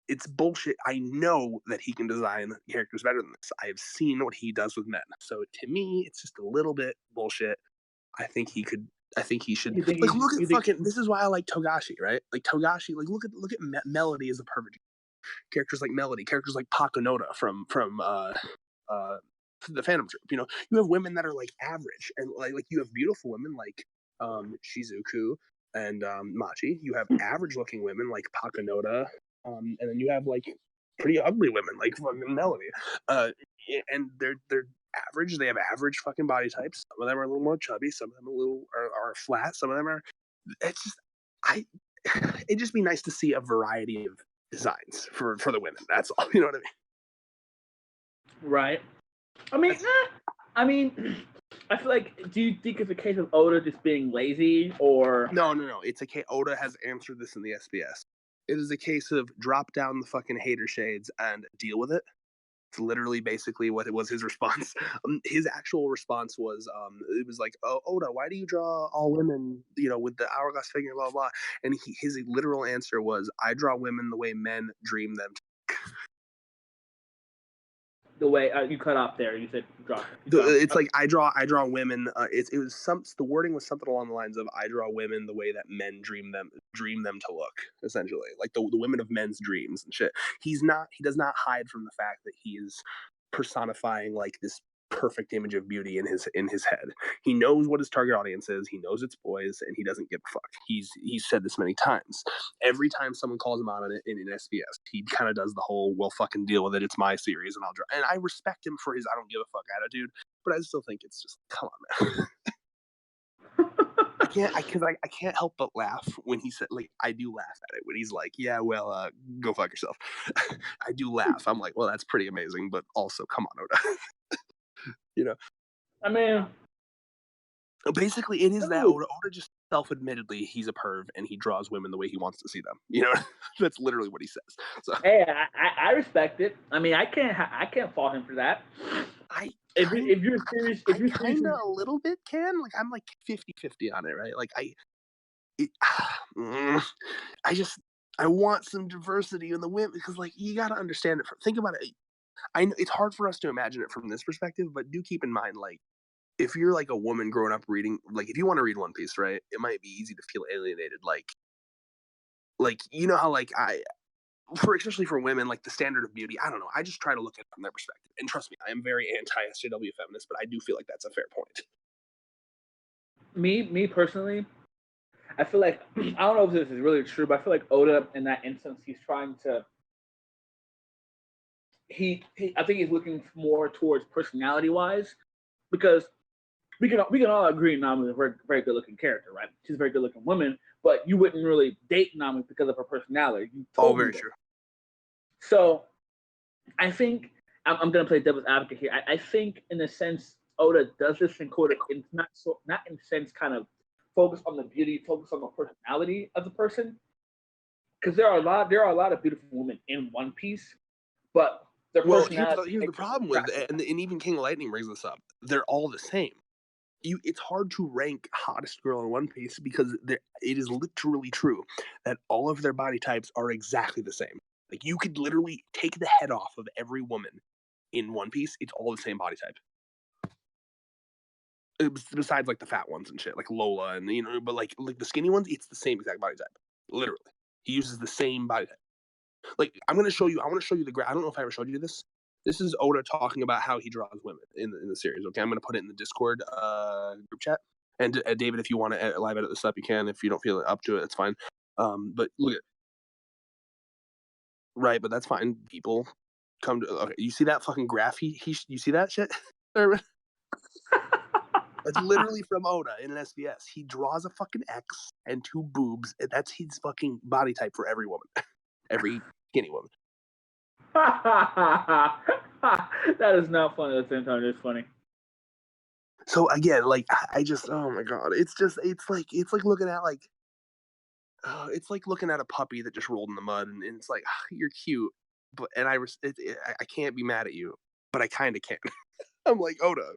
it's bullshit. I know that he can design characters better than this. I have seen what he does with men. So to me, it's just a little bit bullshit. I think he could. I think he should. You think Like, he's, look you at think fucking. This is why I like Togashi, right? Like Togashi. Like, look at Melody as a perfect characters like Melody, characters like Pakunoda from the Phantom Troop. You know, you have women that are like average, and like you have beautiful women like Shizuku and Machi. You have average looking women like Pakunoda, and then you have like pretty ugly women like fucking Melody. And they're average. They have average fucking body types. Some of them are a little more chubby. Some of them are flat. Some of them are. It's just I. It'd just be nice to see a variety of designs for the women. That's all. You know what I mean? right? I mean, I feel like. Do you think it's a case of Oda just being lazy, or No. It's a case. Oda has answered this in the SBS. It is a case of drop down the fucking hater shades and deal with it. It's literally basically what it was his response. His actual response was, it was like, "Oh, Oda, why do you draw all women, you know, with the hourglass figure, blah blah?" And his literal answer was, "I draw women the way men dream them." the way you cut off there? You said drop. It's like I draw women. The wording was something along the lines of I draw women the way that men dream them to look, essentially, like the women of men's dreams and shit. He does not hide from the fact that he is personifying like this perfect image of beauty in his head. He knows what his target audience is. He knows it's boys, and he doesn't give a fuck. He's said this many times. Every time someone calls him out on it in an SBS, he kind of does the whole "we'll fucking deal with it. It's my series, and I'll draw." And I respect him for his "I don't give a fuck" attitude, but I still think it's just come on, man. I can't help but laugh when he said, like, I do laugh at it when he's like, "Yeah, well, go fuck yourself." I do laugh. I'm like, well, that's pretty amazing, but also, come on, Oda. You know, I mean, basically, it is that no. Oda just self-admittedly he's a perv and he draws women the way he wants to see them. You know, that's literally what he says. So Hey, I respect it. I mean, I can't fault him for that. If you're serious, I kind of a little bit can. Like, I'm like 50-50 on it, right? Like I want some diversity in the women because, like, you got to understand it. Think about it. I know it's hard for us to imagine it from this perspective, but do keep in mind, like, if you're like a woman growing up reading, like, if you want to read One Piece, right, it might be easy to feel alienated. Like you know how, like, especially for women, like the standard of beauty. I don't know. I just try to look at it from their perspective, and trust me, I am very anti-SJW feminist, but I do feel like that's a fair point. Me personally, I feel like I don't know if this is really true, but I feel like Oda in that instance, he's trying to. I think he's looking more towards personality wise, because we can all agree Nami is a very, very good looking character, right? She's a very good looking woman, but you wouldn't really date Nami because of her personality. You told me Very that. true. So I think I'm gonna play devil's advocate here. I think in a sense Oda does this in Coda, it's not in a sense kind of focus on the beauty, focus on the personality of the person. Because there are a lot of beautiful women in One Piece, but their personality. Here's the problem with it, and even King of Lightning brings this up. They're all the same. It's hard to rank hottest girl in One Piece because it is literally true that all of their body types are exactly the same. Like, you could literally take the head off of every woman in One Piece. It's all the same body type. Besides, like, the fat ones and shit, like Lola, and, you know, but like the skinny ones, it's the same exact body type. Literally, he uses the same body type. Like, I want to show you the I don't know if I ever showed you this. This is Oda talking about how he draws women in the series. Okay, I'm going to put it in the Discord group chat. And David, if you want to live edit this up, you can. If you don't feel up to it, that's fine. But look at right, but that's fine. People come to. Okay, you see that fucking graph? You see that shit? That's literally from Oda in an SBS. He draws a fucking X and two boobs. And that's his fucking body type for every woman, every skinny woman. That is not funny at the same time. It's funny. So again, like, I just, oh my god, it's like looking at it's like looking at a puppy that just rolled in the mud, and it's like, you're cute, but I can't be mad at you, but I kind of can. I'm like, Oda,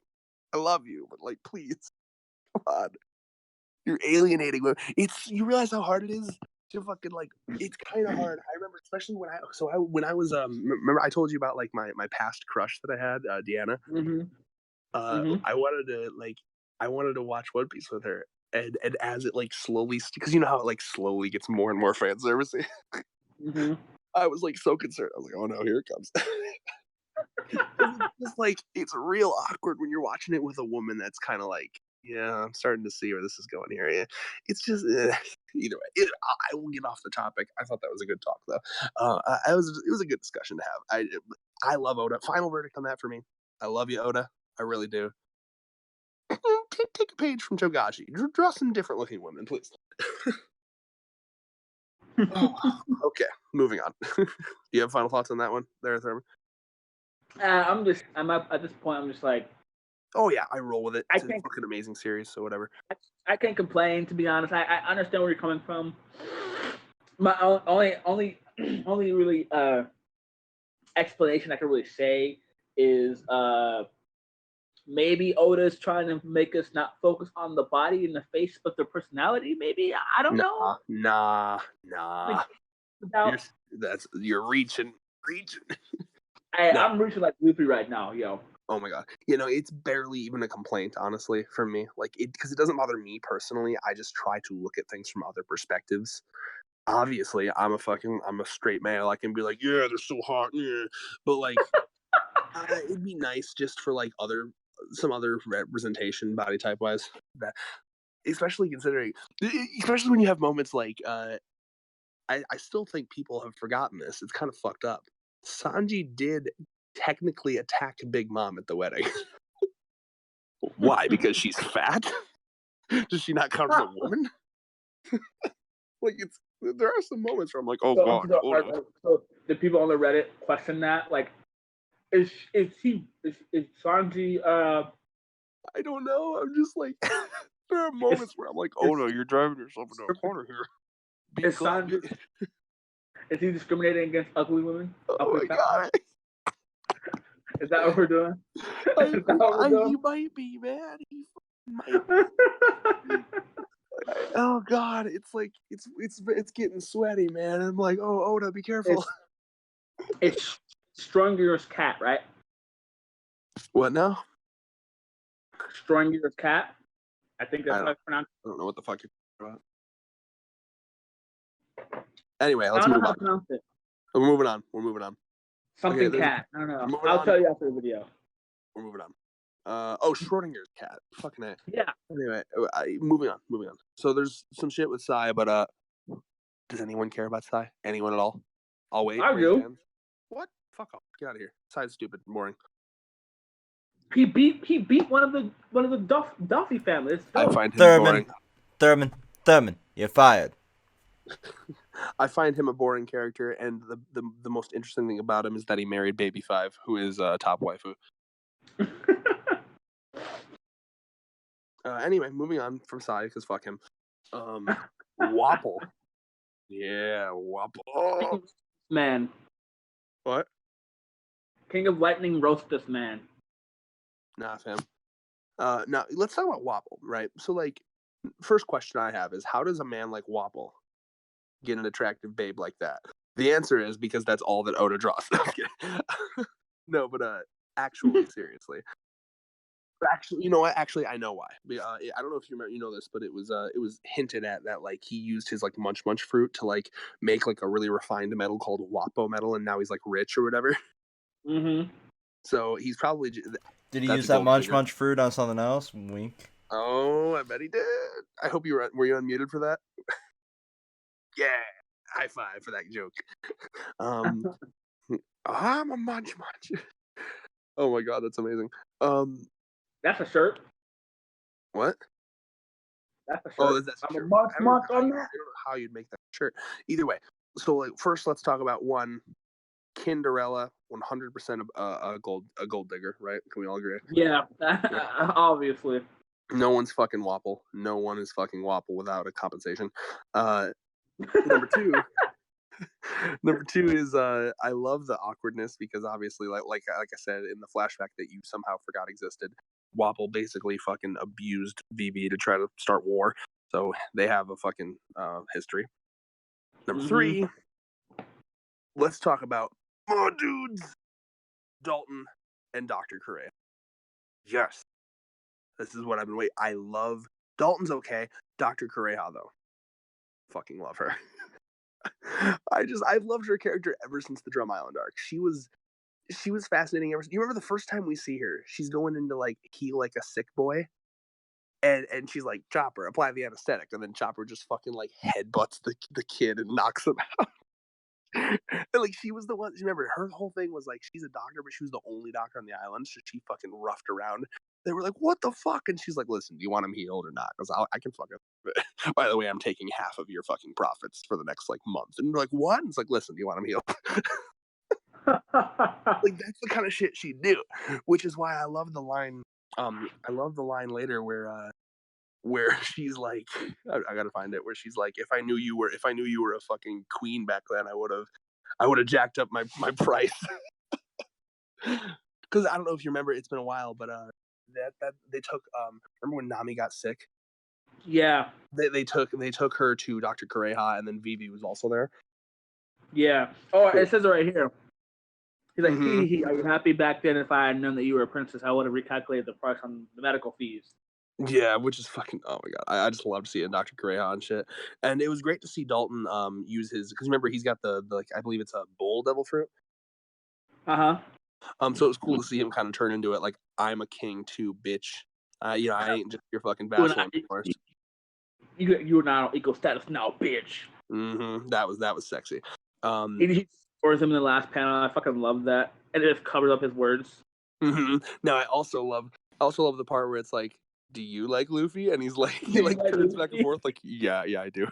I love you, but, like, please. on. You're alienating women. You realize how hard it is to fucking like. It's kind of hard. I remember, especially when I was remember I told you about like my past crush that I had, Deanna. Mm-hmm. Mm-hmm. I wanted to watch One Piece with her, and as it like slowly, because you know how it like slowly gets more and more fan servicey. Mm-hmm. I was like so concerned. I was like, oh no, here it comes. It's just like it's real awkward when you're watching it with a woman that's kind of like, yeah, I'm starting to see where this is going here. Yeah. It's just either way. I will get off the topic. I thought that was a good talk though. It was a good discussion to have. I love Oda. Final verdict on that for me. I love you, Oda. I really do. Take a page from Togashi. Draw some different looking women, please. Oh, okay, moving on. Do you have final thoughts on that one, there, Thurman? I'm up at this point. I'm just like, oh yeah, I roll with it. I It's a think fucking amazing series, so whatever. I can't complain, to be honest. I understand where you're coming from. My only really explanation I can really say is maybe Oda's trying to make us not focus on the body and the face, but the personality. Maybe I don't know. Nah. Like, without, You're reaching. I'm reaching like loopy right now, yo. Oh my god, it's barely even a complaint, honestly, for me. Like because it doesn't bother me personally. I just try to look at things from other perspectives. Obviously, I'm a straight male. I can be like, yeah, they're so hot, yeah. But like, it'd be nice just for like some other representation, body type wise. That, especially when you have moments like, I still think people have forgotten this. It's kind of fucked up. Sanji did technically attack Big Mom at the wedding. Why? Because she's fat? Does she not count as a woman? Like there are some moments where I'm like, oh god. So the people on the Reddit question that, like, is Sanji? I don't know. I'm just like, there are moments where I'm like, oh no, you're driving yourself into a corner here. Is Sanji? Is he discriminating against ugly women? Oh my god. Is that what we're doing? He might be, man. He might be. Oh god, it's like it's getting sweaty, man. I'm like, oh Oda, be careful. It's Stronger's cat, right? What now? Stronger's cat. I think that's how it's pronounced. I don't know what the fuck you're talking about. Anyway, let's move on. We're moving on. Something cat. I don't know. I'll tell you after the video. We're moving on. Schrodinger's cat. Fucking A. Yeah. Anyway, moving on. So there's some shit with Sai, but does anyone care about Sai? Anyone at all? I'll wait. I do. Hands. What? Fuck off. Get out of here. Sai's stupid and boring. He beat one of the Duffy family. I find him boring. Thurman, you're fired. I find him a boring character, and the most interesting thing about him is that he married Baby 5, who is top waifu. Anyway, moving on from Sai, because fuck him. Wapple. Yeah, Wapple. Man. What? King of Lightning, roast this man. Nah, fam. Now, let's talk about Wapple, right? So, like, first question I have is, how does a man like Wapple get an attractive babe like that? The answer is because that's all that Oda draws. No, but actually, seriously. Actually, you know what? Actually, I know why. I don't know if you remember, you know this, but it was hinted at that like he used his like munch fruit to like make like a really refined metal called Wapo metal, and now he's like rich or whatever. Mm-hmm. So he's probably. Did he use that munch fruit on something else? Wink. Oh, I bet he did. I hope you were you unmuted for that? Yeah, high five for that joke. I'm a munch. Oh my god, that's amazing. That's a shirt. What? That's a shirt. Oh, that's I'm a munch on that. I don't know how you'd make that shirt. Either way, so like first, let's talk about one. Kinderella, 100% a gold digger, right? Can we all agree? Yeah, obviously. No one's fucking Wapple. No one is fucking Wapple without a compensation. Number two is I love the awkwardness because obviously like I said in the flashback that you somehow forgot existed. Wapple basically fucking abused VV to try to start war. So they have a fucking history. Number 3, let's talk about more dudes, Dalton and Dr. Correa. Yes. This is what I've been waiting. I love Dalton's okay. Dr. Correa, though. Fucking love her. I've loved her character ever since the Drum Island arc. She was fascinating ever since. You remember the first time we see her? She's going into like heal like a sick boy. And she's like, Chopper, apply the anesthetic. And then Chopper just fucking like headbutts the kid and knocks him out. And like she was the one. Remember, her whole thing was like she's a doctor, but she was the only doctor on the island, so she fucking roughed around. They were like, "What the fuck?" And she's like, "Listen, do you want him healed or not? Because I can fucking. By the way, I'm taking half of your fucking profits for the next like month." And they're like, "What?" And it's like, "Listen, do you want him healed?" Like that's the kind of shit she do, which is why I love the line. I love the line later where she's like, I gotta find it. Where she's like, if I knew you were a fucking queen back then, I would have jacked up my price. Because I don't know if you remember, it's been a while, but that they took remember when Nami got sick? Yeah. They took her to Dr. Correa, and then Vivi was also there. Yeah. Oh, it says it right here. He's like, are you happy back then? If I had known that you were a princess, I would have recalculated the price on the medical fees. Yeah, which is fucking, oh my god, I just loved seeing Dr. Correa and shit, and it was great to see Dalton use his, because remember he's got the like, I believe it's a bull devil fruit. So it was cool to see him kind of turn into it, like, I'm a king too, bitch. I ain't just your fucking vassal anymore. You are not on equal status now, bitch. That was sexy. He scores him in the last panel. I fucking love that, and it just covers up his words. Now I also love the part where it's like, do you like Luffy? And he's like, he like turns back and forth like, yeah, I do.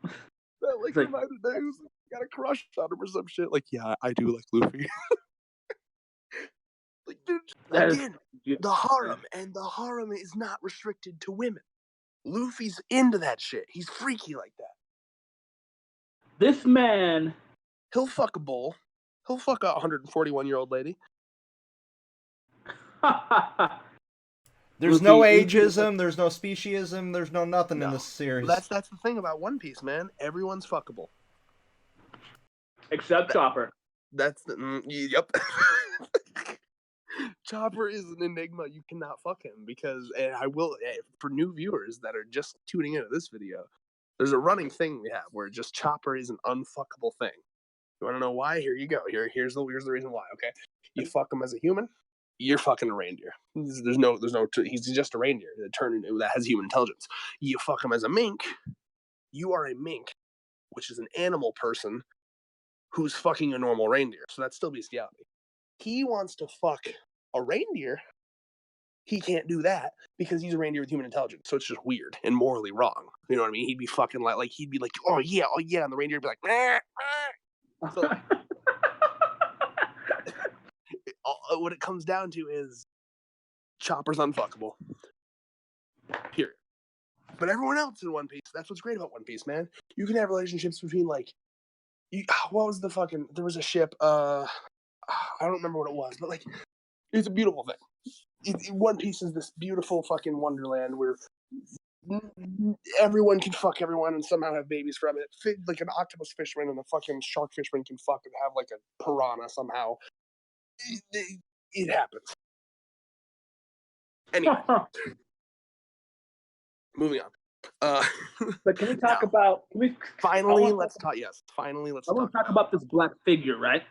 That like reminded that he was got a crush on him or some shit. Like, yeah, I do like Luffy. Like, dude, again, the harem, and the harem is not restricted to women. Luffy's into that shit. He's freaky like that. This man, he'll fuck a bull. He'll fuck a 141-year-old lady. There's no ageism, there's no speciesism, there's no nothing in this series. That's the thing about One Piece, man. Everyone's fuckable. Except Chopper. That's the yep. Chopper is an enigma. You cannot fuck him because, and I will, for new viewers that are just tuning into this video, there's a running thing we have where just Chopper is an unfuckable thing. You want to know why? Here you go. Here's the reason why. Okay, you fuck him as a human, you're fucking a reindeer. There's no. He's just a reindeer that has human intelligence. You fuck him as a mink, you are a mink, which is an animal person who's fucking a normal reindeer. So that's still bestiality. He wants to fuck a reindeer. He can't do that because he's a reindeer with human intelligence. So it's just weird and morally wrong. You know what I mean? He'd be fucking like he'd be like, oh yeah, and the reindeer would be like, meh, meh. So what it comes down to is Chopper's unfuckable. Period. But everyone else in One Piece, that's what's great about One Piece, man. You can have relationships between like, what was the fucking? There was a ship. I don't remember what it was, but like, it's a beautiful thing. One Piece is this beautiful fucking wonderland where everyone can fuck everyone and somehow have babies from it. Like an octopus fisherman and a fucking shark fisherman can fuck and have like a piranha somehow. It happens. Anyway, moving on. But can we talk about? Finally, let's talk. I want to talk about this black figure, right?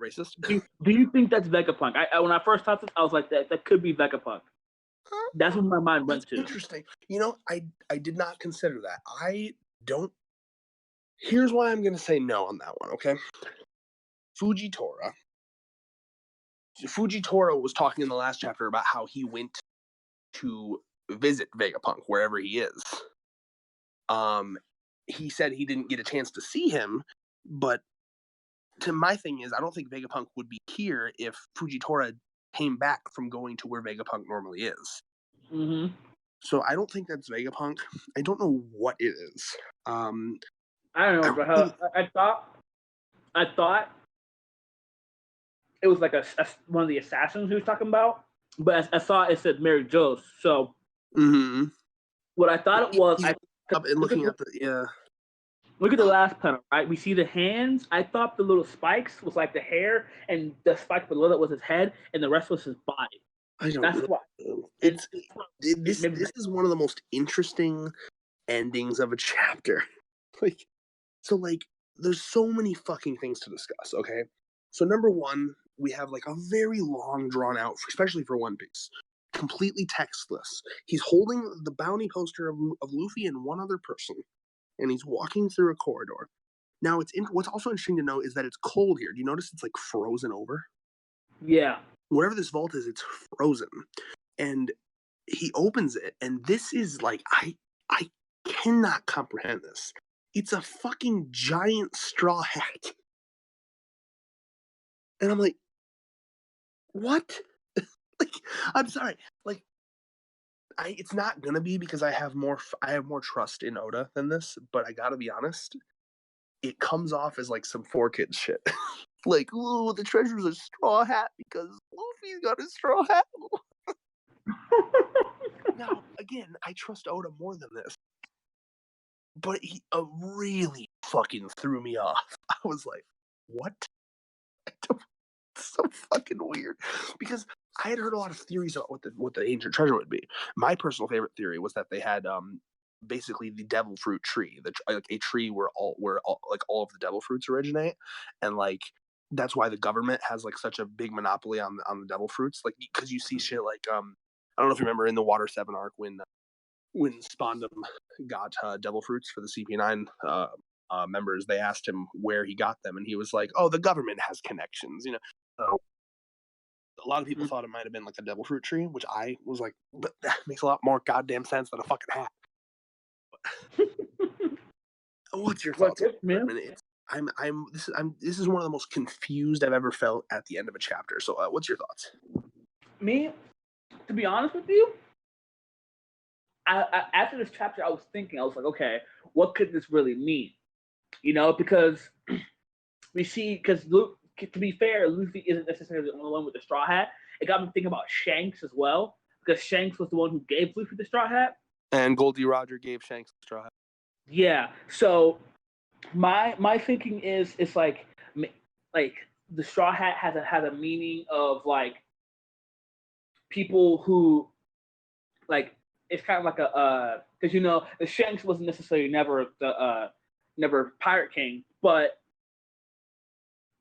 Racist. Do you think that's Vegapunk? When I first thought this, I was like, that could be Vegapunk. That's what my mind went to. Interesting. I did not consider that. I don't. Here's why I'm going to say no on that one. Okay. Fujitora was talking in the last chapter about how he went to visit Vegapunk wherever he is. He said he didn't get a chance to see him, but to my thing is, I don't think Vegapunk would be here if Fujitora came back from going to where Vegapunk normally is. Mm-hmm. So I don't think that's Vegapunk. I don't know what it is. I don't know, but I thought it was like one of the assassins he was talking about. but I saw it said Mary Jo's. So Mm-hmm. what I thought it was, He's up and looking at the look at the last panel, right? We see the hands. I thought the little spikes was like the hair, and the spike below that was his head, and the rest was his body. I don't That's know. why. It's Maybe this is one of the most interesting endings of a chapter. Like, so like there's so many fucking things to discuss, okay? So number one, we have like a very long drawn out, especially for One Piece, completely textless. He's holding the bounty poster of Luffy and one other person, and he's walking through a corridor. Now, what's also interesting to note is that it's cold here. Do you notice it's like frozen over? Yeah. Wherever this vault is, it's frozen. And he opens it, and this is like I cannot comprehend this. It's a fucking giant straw hat. And I'm like, what? Like, I'm sorry. Like, it's not gonna be because I have more trust in Oda than this, but I gotta be honest, it comes off as like some 4Kids shit. Like, ooh, the treasure's a straw hat because Luffy's got a straw hat. Now, again, I trust Oda more than this, but he really fucking threw me off. I was like, what? So fucking weird, because I had heard a lot of theories about what the ancient treasure would be. My personal favorite theory was that they had basically the devil fruit tree, like a tree where all of the devil fruits originate, and like that's why the government has like such a big monopoly on the devil fruits, like because you see shit like I don't know if you remember in the Water 7 arc when Spondum got devil fruits for the CP9 members, they asked him where he got them, and he was like, "Oh, the government has connections," you know. So a lot of people thought it might have been like a devil fruit tree, which I was like, but that makes a lot more goddamn sense than a fucking hat. What's your thoughts on it? This is one of the most confused I've ever felt at the end of a chapter. So, what's your thoughts? Me, to be honest with you, after this chapter, I was like, okay, what could this really mean? You know, because we see, to be fair, Luffy isn't necessarily the only one with the straw hat. It got me thinking about Shanks as well, because Shanks was the one who gave Luffy the straw hat. And Goldie Roger gave Shanks the straw hat. Yeah. So my thinking is, it's like the straw hat has a meaning of like people who like, it's kind of like a because the Shanks wasn't necessarily never Pirate King, but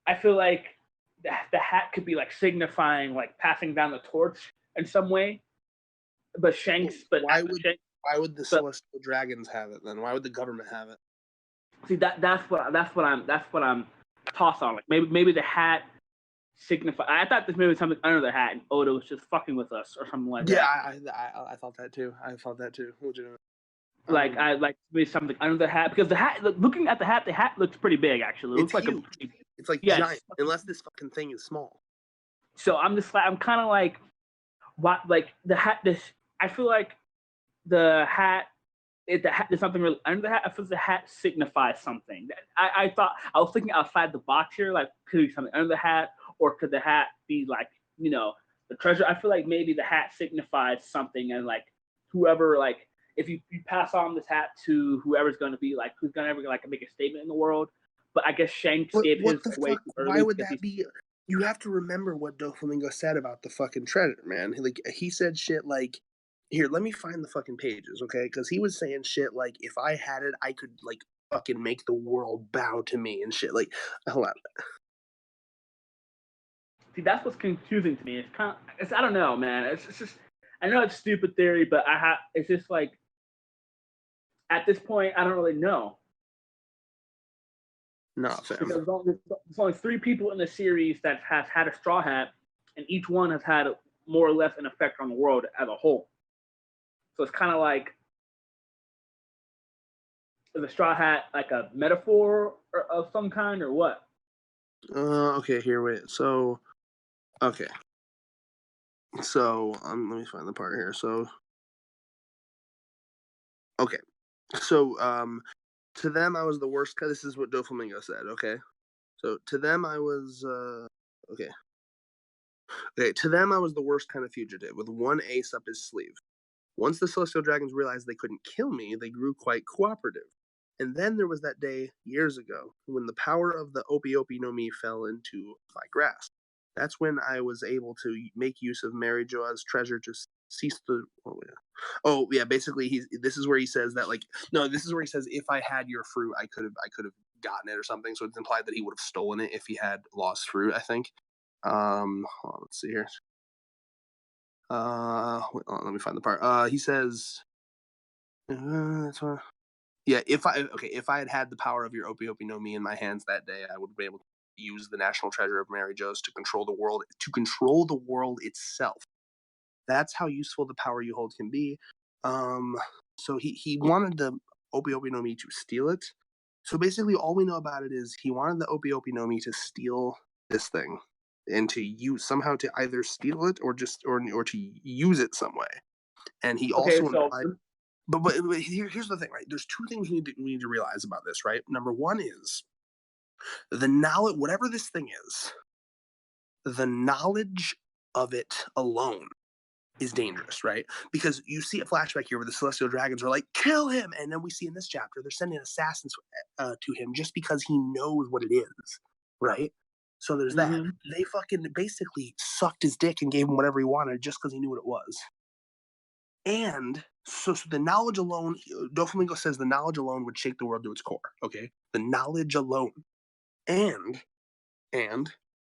I feel like the hat could be like signifying like passing down the torch in some way. But why would the Celestial Dragons have it then? Why would the government have it? See, that's what I'm tossed on. Like maybe the hat signify. I thought this maybe was something under the hat, and Oda was just fucking with us or something like that. Yeah, I thought that too. Legitimately. Like I like maybe something under the hat, because the hat. Looking at the hat looks pretty big actually. It looks like huge. It's like giant, unless this fucking thing is small. So I'm kind of like, what, like the hat. I feel like the hat. If there's something really under the hat, I feel the hat signifies something. I thought, I was thinking outside the box here, like could it be something under the hat, or could the hat be like the treasure? I feel like maybe the hat signifies something, and like whoever, like if you pass on this hat to whoever's going to be like who's going to ever like make a statement in the world. But I guess Shanks gave his away too early. Why would that be? You have to remember what Doflamingo said about the fucking treasure, man. Like he said shit like, here, let me find the fucking pages, okay? Because he was saying shit like, if I had it, I could like fucking make the world bow to me and shit. Like, hold on. See, that's what's confusing to me. I don't know, man. It's just, I know it's stupid theory, but it's just like, at this point, I don't really know. No, fam. Because there's only 3 people in the series that has had a straw hat, and each one has had more or less an effect on the world as a whole. So it's kind of like, is a straw hat like a metaphor of some kind, or what? Okay, here, wait. So, okay. So, let me find the part here. So, okay. So, to them, I was the worst. This is what Doflamingo said, okay? So, to them, I was, okay. Okay, to them, I was the worst kind of fugitive, with one ace up his sleeve. Once the celestial dragons realized they couldn't kill me, they grew quite cooperative. And then there was that day, years ago, when the power of the Opie Opie no Mi fell into my grasp. That's when I was able to make use of Mary Joa's treasure to cease the. Oh yeah, basically he's. This is where he says that, like, no, this is where he says, if I had your fruit, I could have gotten it or something. So it's implied that he would have stolen it if he had lost fruit, I think. Hold on, let's see here. Let me find the part. He says, that's what. Yeah, if I had the power of your Opie Opie no Mi in my hands that day, I would be able to use the national treasure of Mary Jo's to control the world itself. That's how useful the power you hold can be. Um, so he wanted the Opie Opie no Mi to steal it. So basically, all we know about it is he wanted the Opie Opie no Mi to steal this thing and to use somehow to either steal it or to use it some way. And he Okay, also so implied. But here's the thing, right? There's two things we need to realize about this, right? Number one is the knowledge, whatever this thing is, the knowledge of it alone is dangerous, right? Because you see a flashback here where the celestial dragons are like, kill him, and then we see in this chapter they're sending assassins to him just because he knows what it is, right? So there's that. mhm. They fucking basically sucked his dick and gave him whatever he wanted just because he knew what it was. And so the knowledge alone, Doflamingo says the knowledge alone would shake the world to its core. Okay, the knowledge alone, and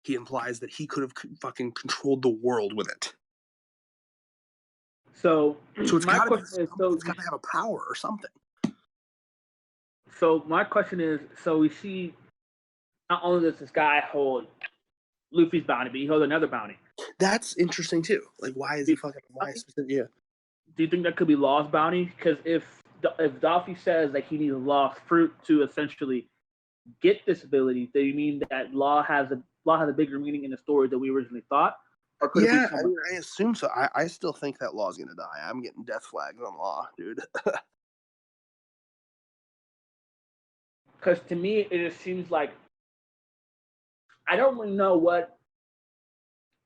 he implies that he could have fucking controlled the world with it. So So it's my got to be question is, something. It's got to have a power or something. so my question is, so we see not only does this guy hold Luffy's bounty, but he holds another bounty. That's interesting too. Like, why is he fucking? Why specific? Yeah. Do you think that could be Law's bounty? Because if Doffy says that he needs Law's fruit to essentially get this ability, do you mean that Law has a bigger meaning in the story than we originally thought, or could it be Yeah, someone? I assume so. I still think that Law's gonna die. I'm getting death flags on Law, dude. Because to me, it just seems like I don't really know what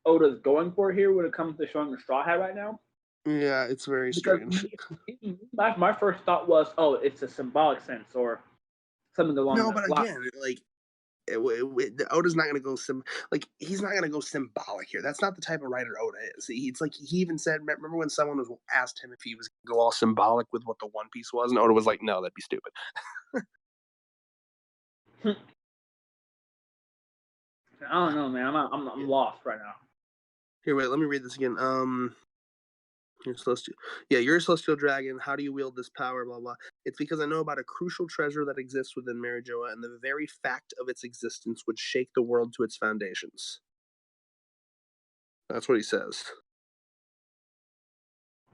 Oda's going for here when it comes to showing the Straw Hat right now. Yeah, it's very Because strange. my first thought was, oh, it's a symbolic sense or something along No, those but lines. again, like Oda's not gonna go he's not gonna go symbolic here. That's not the type of writer Oda is. It's like he even said. Remember when someone was asked him if he was gonna go all symbolic with what the One Piece was, and Oda was like, "No, that'd be stupid." I don't know, man. I'm lost right now. Here, wait. Let me read this again. You're celestial. Yeah, you're a celestial dragon. How do you wield this power? Blah blah. It's because I know about a crucial treasure that exists within Marijoa, and the very fact of its existence would shake the world to its foundations. That's what he says.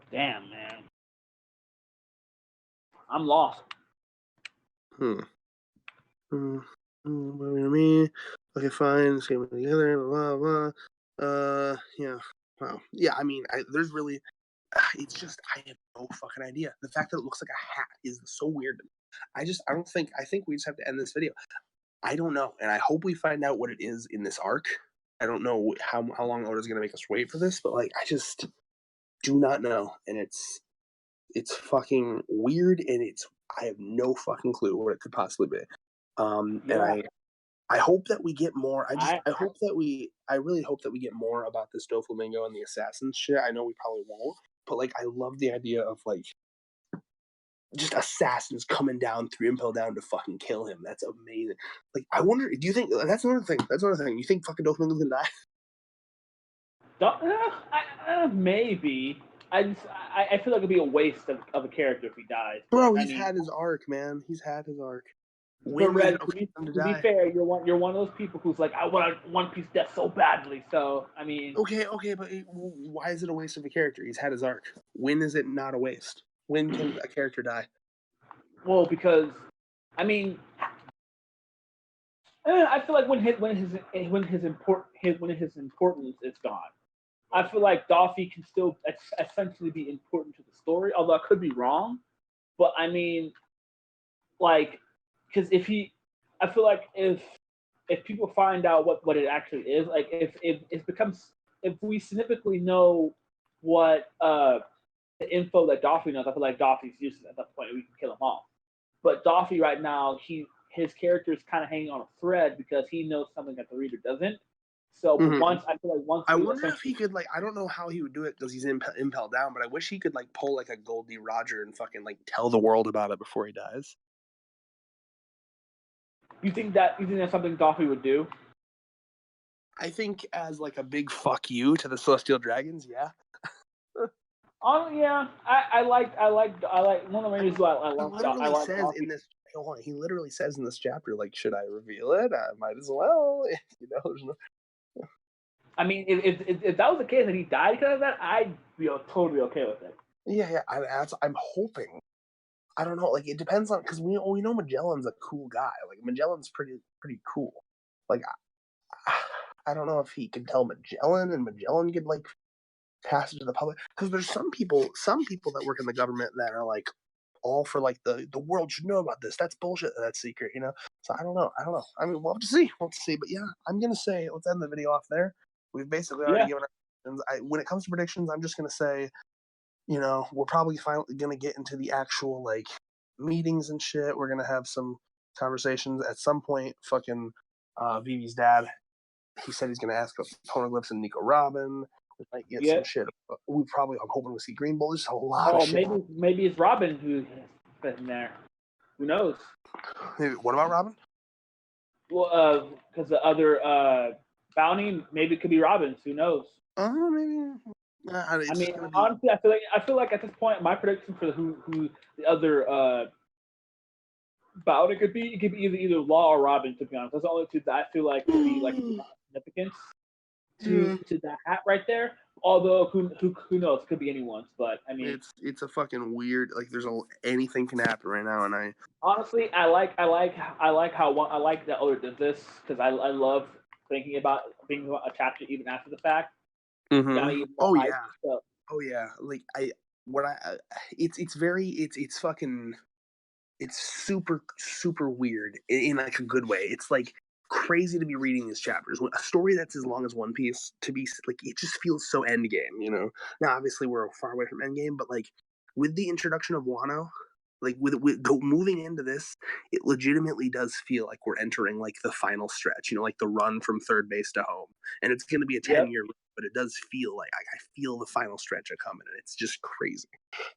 Damn, man. I'm lost. Me. Okay, fine. Let's get together. Blah blah. Yeah. Wow. Yeah. I mean, there's really. It's just I have no fucking idea. The fact that it looks like a hat is so weird to me. I don't think. I think we just have to end this video. I don't know, and I hope we find out what it is in this arc. I don't know how long Oda's gonna make us wait for this, but like I just do not know, and it's fucking weird, and I have no fucking clue what it could possibly be. And Yeah. I hope that we get more. I I really hope that we get more about this Doflamingo and the assassins shit. I know we probably won't, but like I love the idea of like just assassins coming down through Impel Down to fucking kill him. That's amazing. Like I wonder, do you think that's another thing? That's another thing. You think fucking Doflamingo's gonna die? maybe. I feel like it'd be a waste of a character if he dies. But Bro, I he's mean, had his arc, man. He's had his arc. but When is it Red, okay for him to to be die? fair, you're one of those people who's like, I want One Piece death so badly. So I mean, Okay, but why is it a waste of a character? He's had his arc. When is it not a waste? When can a character die? well, because I mean, I feel like when his importance is gone. I feel like Doffy can still essentially be important to the story, although I could be wrong. But I mean, like, because I feel like if people find out what it actually is, like if it becomes significantly know what the info that Doffy knows, I feel like Doffy's useless at that point. We can kill him off. But Doffy right now, his character is kind of hanging on a thread because he knows something that the reader doesn't. So once I wonder if he could I don't know how he would do it because he's impelled down, but I wish he could pull a Goldie Roger and fucking tell the world about it before he dies. You think that's something Doffy would do? I think as a big fuck you to the Celestial Dragons, yeah. Yeah, I like one of the reasons why I like Doffy. He literally says in this chapter, should I reveal it? I might as well. There's no... I mean, if that was the case and he died because of that, I'd be totally okay with it. Yeah. I'm hoping. I don't know. It depends on because we know Magellan's a cool guy. Magellan's pretty cool. I don't know if he can tell Magellan and Magellan could pass it to the public because there's some people that work in the government that are all for the world should know about this. That's bullshit. That's secret. So I don't know. I mean, we'll have to see. But yeah, I'm gonna say let's end the video off there. We've basically already given our predictions. When it comes to predictions, I'm just gonna say, we're probably finally gonna get into the actual meetings and shit. We're gonna have some conversations at some point. Fucking Vivi's dad, he said he's gonna ask about Poneglyphs and Nico Robin. We might get some shit. I'm hoping we see Green Bull. There's a lot of shit. Maybe it's Robin who's in there. Who knows? What about Robin? Well, because the other bounty, maybe it could be Robin's. Who knows? Maybe. Honestly, I feel like at this point, my prediction for who the other bounty could be, it could be either Law or Robin. To be honest, that's the only two that I feel like would be significance to that hat right there. Although who knows? It could be anyone's. But I mean, it's a fucking weird. There's anything can happen right now, and I honestly I like that Oda did this because I love thinking about a chapter even after the fact. Mm-hmm. Oh yeah. It's fucking, it's super super weird in a good way. It's crazy to be reading these chapters. A story that's as long as One Piece to be it just feels so endgame. Now obviously we're far away from endgame, but with the introduction of Wano, with moving into this, it legitimately does feel like we're entering the final stretch. The run from third base to home, and it's going to be a 10-year. But it does feel I feel the final stretch coming, and it's just crazy.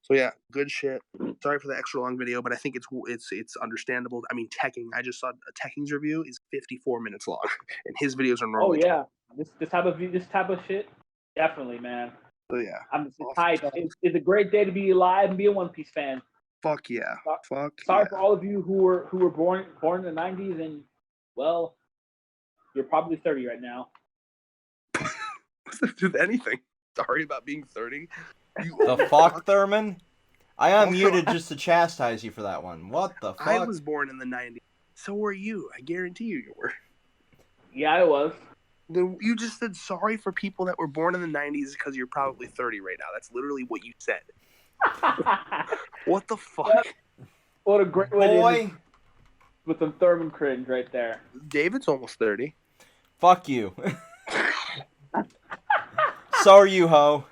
So yeah, good shit. Sorry for the extra long video, but I think it's understandable. I mean, I just saw Tekking's review is 54 minutes long, and his videos are normally. Oh yeah, this type of shit, definitely, man. So yeah, I'm just hyped. It's a great day to be alive and be a One Piece fan. Fuck yeah. Sorry for all of you who were born in the 90s and well, you're probably 30 right now. What's that do with anything? Sorry about being 30. The fuck, Thurman? I unmuted just to chastise you for that one. What the fuck? I was born in the 90s. So were you. I guarantee you were. Yeah, I was. You just said sorry for people that were born in the 90s because you're probably 30 right now. That's literally what you said. What the fuck? Yep. What a great way with some Thurman cringe right there. David's almost 30. Fuck you. So are you, ho.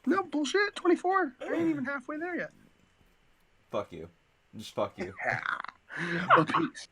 No, bullshit. 24. I ain't even halfway there yet. Fuck you. Just fuck you. Well, peace.